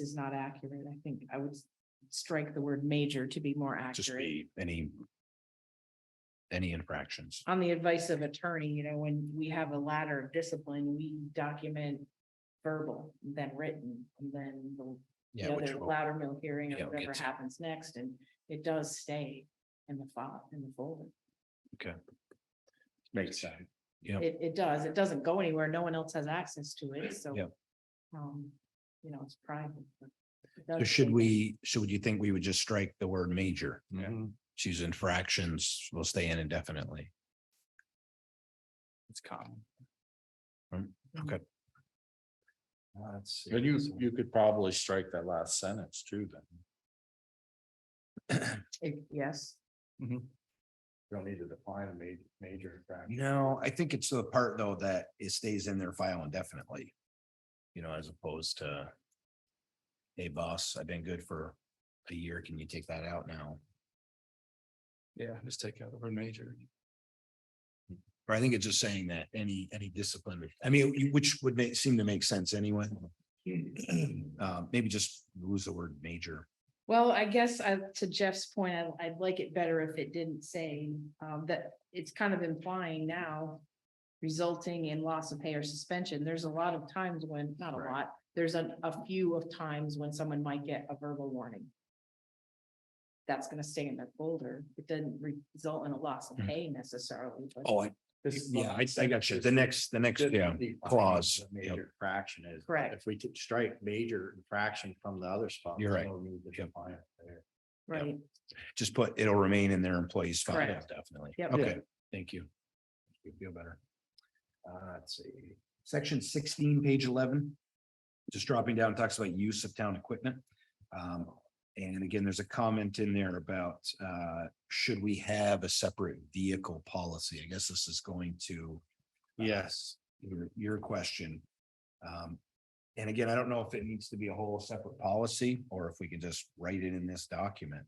is not accurate. I think I would strike the word major to be more Just accurate. be any infractions? On the advice of attorney, when we have a ladder of discipline, we document verbal, then written, and then the Yeah, which other will- louder mill hearing yeah, or we'll whatever get to. happens next, and it does stay in the file, in the folder. Okay. Makes sense. Yeah. It does. It doesn't go anywhere. No one else has access to it, so. Yep. It's private. but it So does should stay there. you think we would just strike the word major? Mhm. Choose infractions will stay in indefinitely. It's common. Okay. Let's see. And you could probably strike that last sentence too, then. Yes, Don't need to define a major infraction. No, I think it's the part though that it stays in their file indefinitely. As opposed to. Hey, boss, I've been good for a year. Can you take that out now? Yeah, just take out the word major. Or I think it's just saying that any discipline, which would seem to make sense anyway. Maybe just lose the word major. well, I guess to Jeff's point, I'd like it better if it didn't say, that it's kind of implying now. Resulting in loss of pay or suspension. There's a lot of times when, not a lot, there's a few of times when someone might get a verbal warning. That's gonna stay in their folder. It doesn't result in a loss of pay necessarily, but. Oh, I got you. The next, clause. Yep. Major infraction is. Correct. If we could strike major infraction from the other spot. You're right. no need to Yep. define it there. Right, Just put, it'll remain in their employees' file, Correct. definitely. Yep. Okay, thank you. You feel better. Let's see, section 16, page 11. Just dropping down, talks about use of town equipment. And again, there's a comment in there about, should we have a separate vehicle policy? I guess this is going to. Yes. Your question. And again, I don't know if it needs to be a whole separate policy or if we can just write it in this document.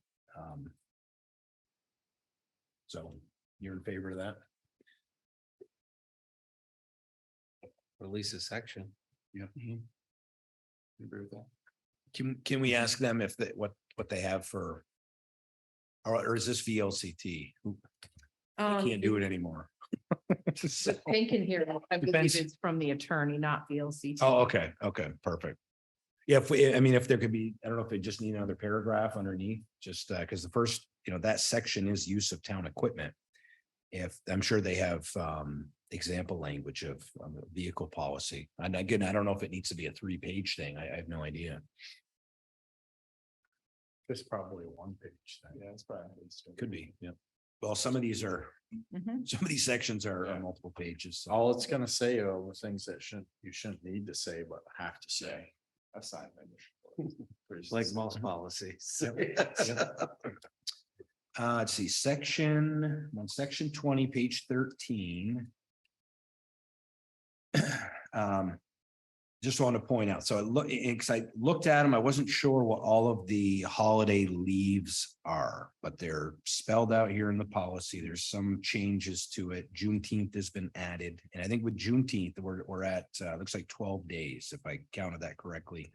So you're in favor of that? Release a section. Agree with that. Can we ask them if what they have for? Or is this VLCT? I can't do it anymore. Pink in here, I believe Depends. it's from the attorney, not VLCT. Oh, okay, perfect. Yeah, if there could be, I don't know if they just need another paragraph underneath, just because the first, that section is use of town equipment. If, I'm sure they have example language of vehicle policy. And again, I don't know if it needs to be a 3-page thing. I have no idea. It's probably a 1-page thing. Yeah, it's probably. Could be, yeah. Well, some of these Mhm. sections are Yeah. multiple pages. So. All it's gonna say are the things that you shouldn't need to say, but have to say. I've signed it. Like most policies. Let's see, section 20, page 13. just want to point out, so because I looked at them, I wasn't sure what all of the holiday leaves are, but they're spelled out here in the policy. There's some changes to it. Juneteenth has been added, and I think with Juneteenth, we're at, looks like 12 days, if I counted that correctly.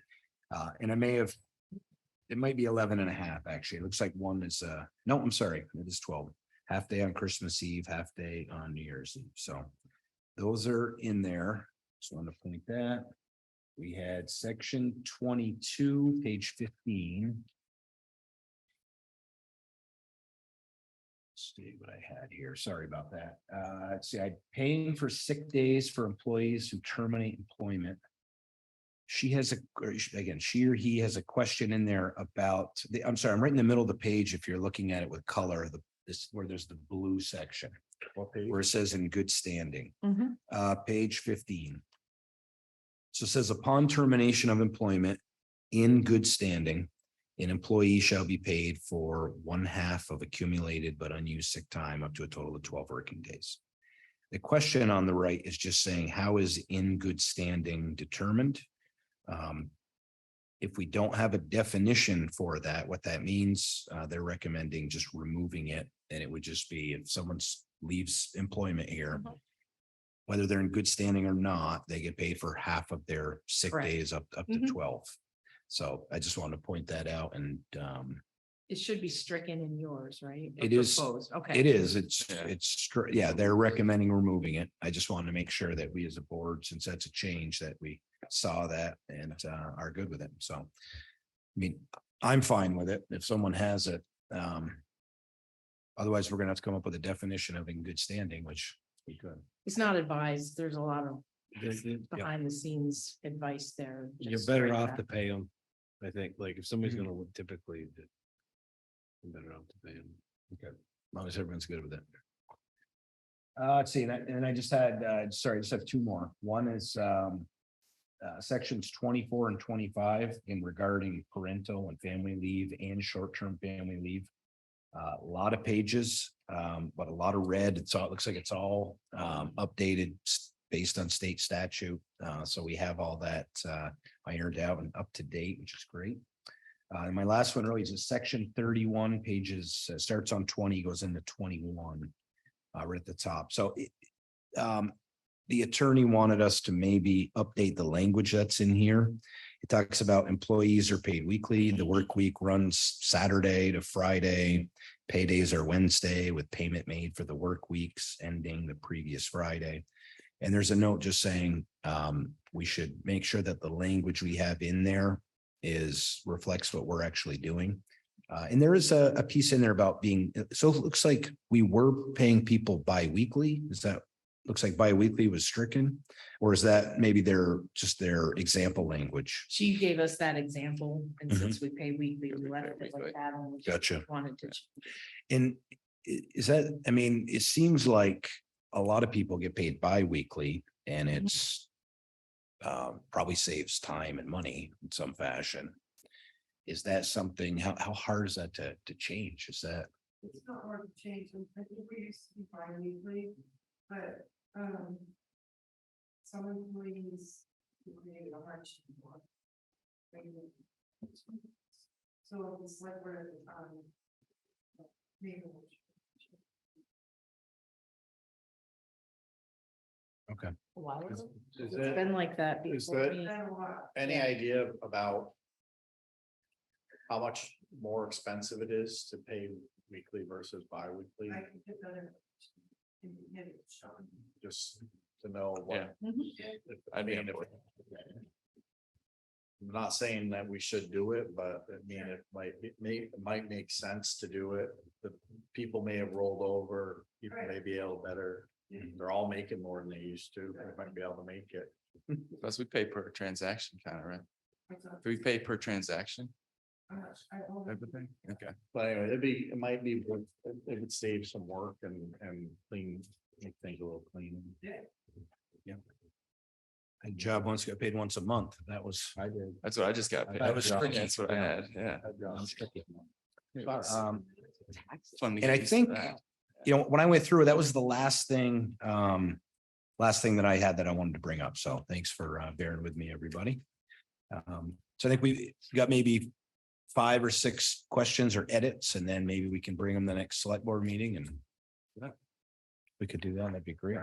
And it might be 11 and a half, actually. It looks like one is, no, I'm sorry, it is 12. Half day on Christmas Eve, half day on New Year's Eve. So those are in there. Just wanted to point that. We had section 22, page 15. Let's see what I had here. Sorry about that. Let's see, I paying for sick days for employees who terminate employment. She has she or he has a question in there about I'm sorry, I'm right in the middle of the page. If you're looking at it with color, where there's the blue section, where it says in good standing, page 15. So it says upon termination of employment in good standing, an employee shall be paid for 1/2 of accumulated but unused sick time up to a total of 12 working days. The question on the right is just saying, how is in good standing determined? If we don't have a definition for that, what that means, they're recommending just removing it. And it would just be if someone leaves employment here, whether they're in good standing or not, they get paid for 1/2 of their sick Correct. days up to 12. So I just wanted to point that out, and It should be stricken in yours, right? Or It is- proposed. Okay. it is, Yeah. yeah, they're recommending removing it. I just wanted to make sure that we as a board, since that's a change, that we saw that and are good with it. So, I mean, I'm fine with it if someone has it. Otherwise, we're gonna have to come up with a definition of in good standing, which we could. It's not advised. There's a lot of You're behind the scenes advice there. Just better strike off that. to pay them. I think, like, if somebody's gonna typically. You're better off to pay them. Okay, as long as everyone's good with it. Let's see, and I just had, sorry, I just have two more. One is sections 24 and 25 in regarding parental and family leave and short-term family leave. A lot of pages, but a lot of red. It looks like it's all updated based on state statute. So we have all that ironed out and up to date, which is great. And my last one really is a section 31 pages, starts on 20, goes into 21, right at the top. So the attorney wanted us to maybe update the language that's in here. It talks about employees are paid weekly. The work week runs Saturday to Friday. Paydays are Wednesday with payment made for the work weeks ending the previous Friday. And there's a note just saying we should make sure that the language we have in there reflects what we're actually doing. And there is a piece in there about being, so it looks like we were paying people bi-weekly. Looks like bi-weekly was stricken, or is that maybe their example language? She gave us that example, and since we pay weekly, we left it like that. And we just Gotcha. Wanted to. And is that, I mean, it seems like a lot of people get paid bi-weekly and it's probably saves time and money in some fashion. Is that something, how hard is that to change? Is that? It's not hard to change them. I think we used to be bi-weekly, but some employees created a hardship for. So it's like we're maybe. Okay. A while ago. Is It's it- been like that is before. that- me. Any idea about how much more expensive it is to pay weekly versus bi-weekly? I can get that in. Just to know what. Mhm. I mean, I'm not saying that we should do it, but I mean, it might make sense to do it. The people may have rolled over, people may be able better. They're all making more than they used to. They might be able to make it. Plus we pay per transaction kind of, right? Do we pay per transaction type of thing? Okay. But anyway, it might be, it would save some work and clean, make things a little clean. Yeah. My job once got paid once a month. That was. I did. That's what I just got paid. That was tricky. That's what I had, yeah. Fun to And I get used to think, that. you know, when I went through, that was the last thing last thing that I had that I wanted to bring up. So thanks for bearing with me, everybody. So I think we got maybe 5 or 6 questions or edits, and then maybe we can bring them the next select board meeting and we could do that. That'd be great.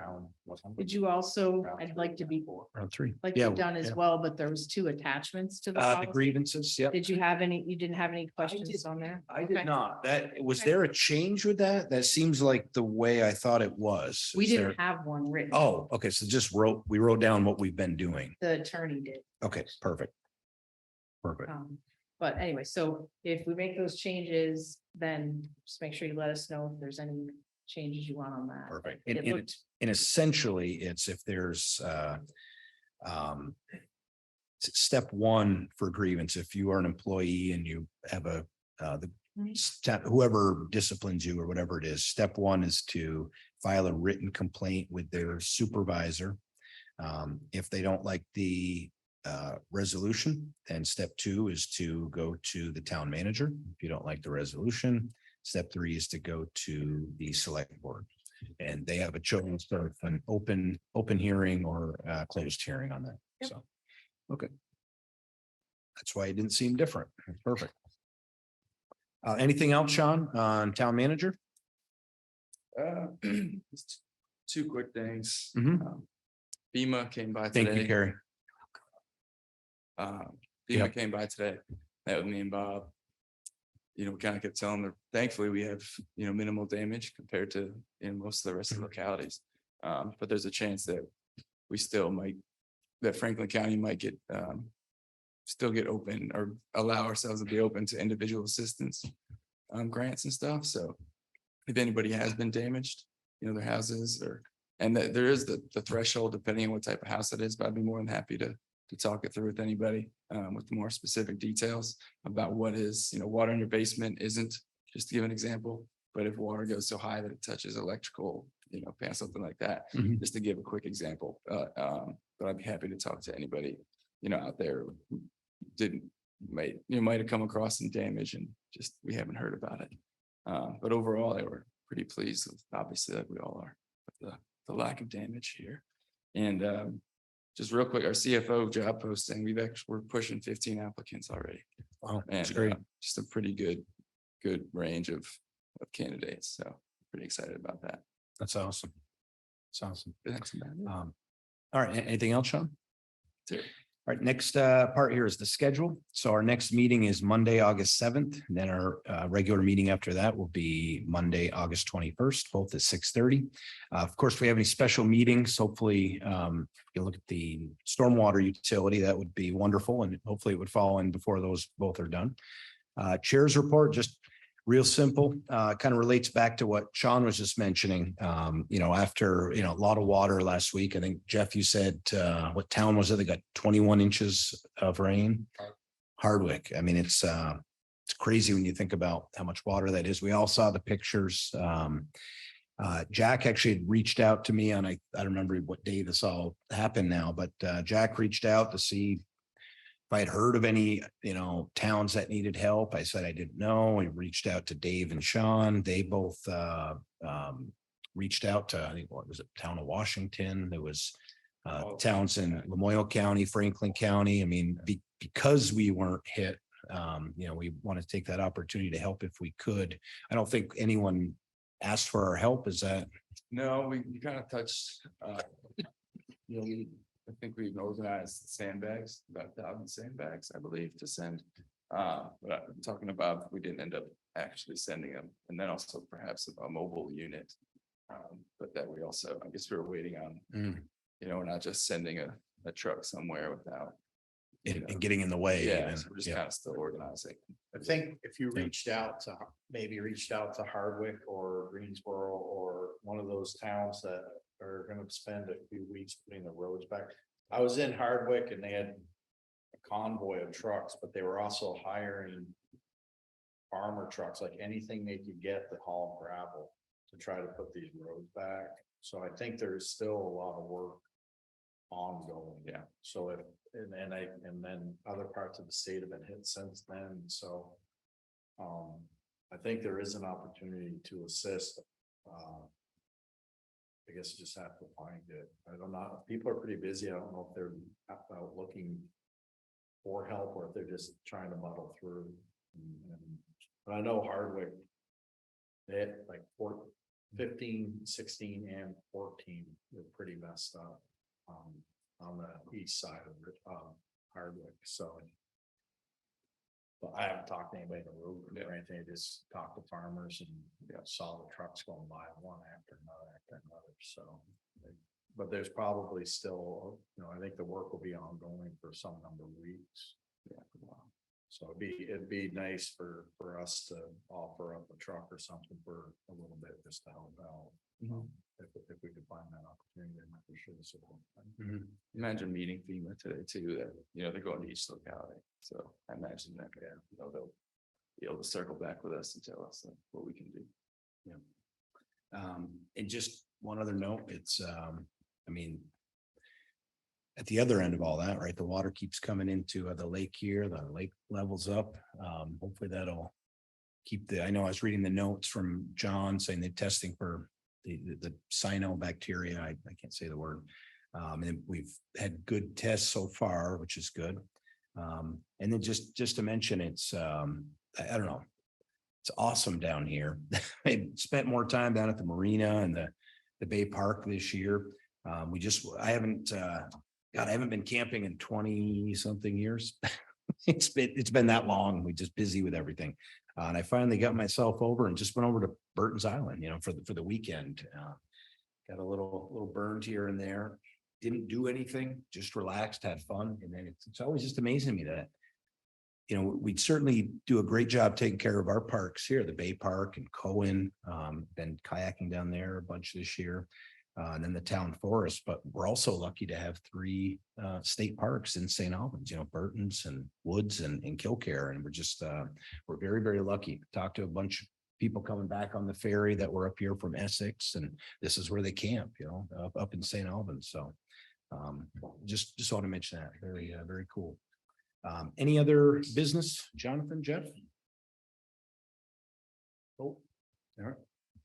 Did you also, I'd like to be, Round 3. like Yeah, you've done as yeah. well, but there was 2 attachments to the The policy. grievances, yep. Did you have any, you didn't have any questions on there? I Okay. did not. That, was Okay. there a change with that? That seems like the way I thought it was. We Is there- didn't have one written. Oh, okay. So we wrote down what we've been doing. The attorney did. Okay, perfect. Perfect. But anyway, so if we make those changes, then just make sure you let us know if there's any changes you want on that. Perfect. It And looked, and essentially, it's if there's step 1 for grievance, if you are an employee and you have the step, whoever disciplines you or whatever it is, step 1 is to file a written complaint with their supervisor. If they don't like the resolution, then step 2 is to go to the town manager. If you don't like the resolution, step 3 is to go to the select board. And they have a choice of an open hearing or closed hearing on that. Yep. So, okay. That's why it didn't seem different. Perfect. Anything else, Sean, on town manager? Just 2 quick things. Mhm. FEMA came by Thank you, today. Carrie. FEMA Yep. came by today, met with me and Bob. We kind of kept telling them, thankfully, we have, minimal damage compared to in most of the rest of the localities. But there's a chance that we still might, that Franklin County might get, still get open or allow ourselves to be open to individual assistance grants and stuff. So if anybody has been damaged, their houses and that there is the threshold depending on what type of house it is, but I'd be more than happy to talk it through with anybody with more specific details about what is, water in your basement isn't, just to give an example. But if water goes so high that it touches electrical, pan, something like that, Mhm. just to give a quick example. But I'd be happy to talk to anybody, out there who might have come across some damage and just, we haven't heard about it. But overall, they were pretty pleased with, obviously, like we all are, with the lack of damage here. And just real quick, our CFO job posting, we're pushing 15 applicants already. Wow, And that's great. just a pretty good range of candidates. So pretty excited about that. That's awesome. That's awesome. That's about it. All right, anything else, Sean? That's it. All right, next part here is the schedule. So our next meeting is Monday, August 7th. Then our regular meeting after that will be Monday, August 21st, both at 6:30. Of course, if we have any special meetings, hopefully you look at the stormwater utility, that would be wonderful. And hopefully it would fall in before those both are done. Chair's report, just real simple, kind of relates back to what Sean was just mentioning. After, a lot of water last week, I think, Jeff, you said, what town was it? They got 21 inches of rain. Hardwick. I mean, it's crazy when you think about how much water that is. We all saw the pictures. Jack actually had reached out to me on, I don't remember what day this all happened now, but Jack reached out to see if I had heard of any, towns that needed help. I said I didn't know. I reached out to Dave and Sean. They both reached out to, I think, what was it, town of Washington. There was towns in Lamoille County, Franklin County. I mean, because we weren't hit, we want to take that opportunity to help if we could. I don't think anyone asked for our help. Is that? No, we kind of touched, I think we've organized sandbags, about 1,000 sandbags, I believe, to send. But I'm talking about, we didn't end up actually sending them, and then also perhaps a mobile unit. But that we also, I guess we were waiting on, we're not just sending a truck somewhere without. And getting in the way. Yeah, even. so we're just Yeah. kind of still organizing. I think if you reached out to Hardwick or Greensboro or one of those towns that are gonna spend a few weeks putting the roads back. I was in Hardwick and they had a convoy of trucks, but they were also hiring farmer trucks, like anything they could get to haul gravel to try to put these roads back. So I think there's still a lot of work ongoing. Yeah. So if, and then other parts of the state have been hit since then, so. I think there is an opportunity to assist. I guess just have to find it. I don't know. People are pretty busy. I don't know if they're out looking for help or if they're just trying to muddle through. But I know Hardwick, they had like 15, 16 and 14 were pretty messed up on the east side of Hardwick, so. But I haven't talked to anybody in the road or anything, I just talked to farmers and saw the trucks going by one after another, so. But there's probably still, I think the work will be ongoing for some number of weeks. Yeah. So it'd be nice for us to offer up a truck or something for a little bit just to help out. If we could find that opportunity, I'm for sure. Support. Imagine meeting FEMA today too, that, they're going to each locality. So I imagine that, they'll be able to circle back with us and tell us what we can do. And just one other note, it's, I mean, at the other end of all that, right, the water keeps coming into the lake here, the lake levels up. Hopefully that'll keep I know I was reading the notes from John saying they're testing for the cyanobacteria. I can't say the word. And we've had good tests so far, which is good. And then just to mention, it's, I don't know, it's awesome down here. I spent more time down at the marina and the Bay Park this year. I haven't been camping in 20 something years. It's been that long. We're just busy with everything. And I finally got myself over and just went over to Burton's Island, for the weekend. Got a little burned here and there. Didn't do anything, just relaxed, had fun. And then it's always just amazing to me that, we'd certainly do a great job taking care of our parks here, the Bay Park and Cohen, been kayaking down there a bunch this year. And then the town forest, but we're also lucky to have 3 state parks in St. Albans, Burton's and Woods and Kilcare. And we're very, very lucky. Talked to a bunch of people coming back on the ferry that were up here from Essex, and this is where they camp, up in St. Albans. So just want to mention that. Very, very cool. Any other business, Jonathan, Jeff? Oh, all right.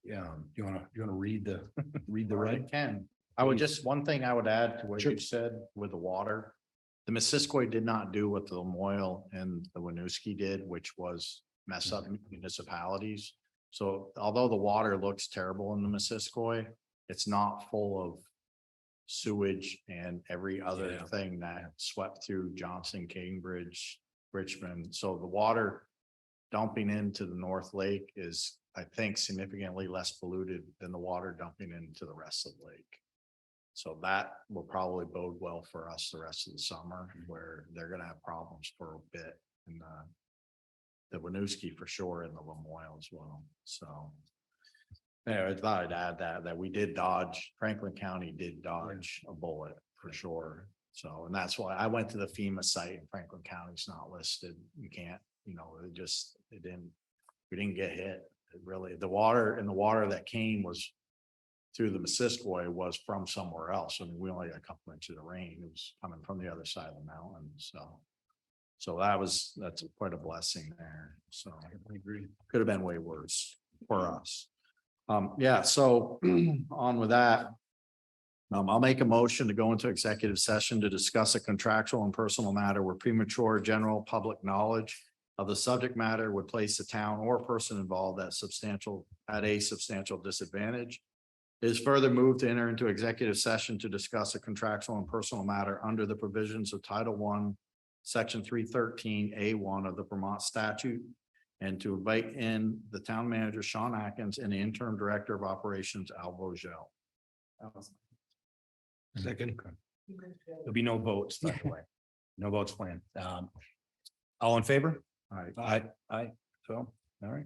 Yeah, you wanna read the red? I can. I would just, one thing I would add to what you said with the water. The Missisquoi did not do what the Lamoille and the Winooski did, which was mess up municipalities. So although the water looks terrible in the Missisquoi, it's not full of sewage and every other thing that swept through Johnson, Cambridge, Richmond. So the water dumping into the North Lake is, I think, significantly less polluted than the water dumping into the rest of the lake. So that will probably bode well for us the rest of the summer, where they're gonna have problems for a bit. And the Winooski for sure, and the Lamoille as well. So anyway, I thought I'd add that we did dodge, Franklin County did dodge a bullet for sure. So, and that's why I went to the FEMA site, and Franklin County's not listed. You can't, we didn't get hit. Really, the water that came was through the Missisquoi was from somewhere else. I mean, we only got a couple inches of rain. It was coming from the other side of the mountain. So that's quite a blessing there. So I agree. Could have been way worse for us. So on with that. I'll make a motion to go into executive session to discuss a contractual and personal matter where premature general public knowledge of the subject matter would place the town or person involved at a substantial disadvantage. It is further moved to enter into executive session to discuss a contractual and personal matter under the provisions of Title I, Section 313A1 of the Vermont statute, and to invite in the town manager, Sean Atkins, and the interim director of operations, Al Vogel. Second. There'll be no votes, by the way. No votes planned. All in favor? All right. Aye. So, all right.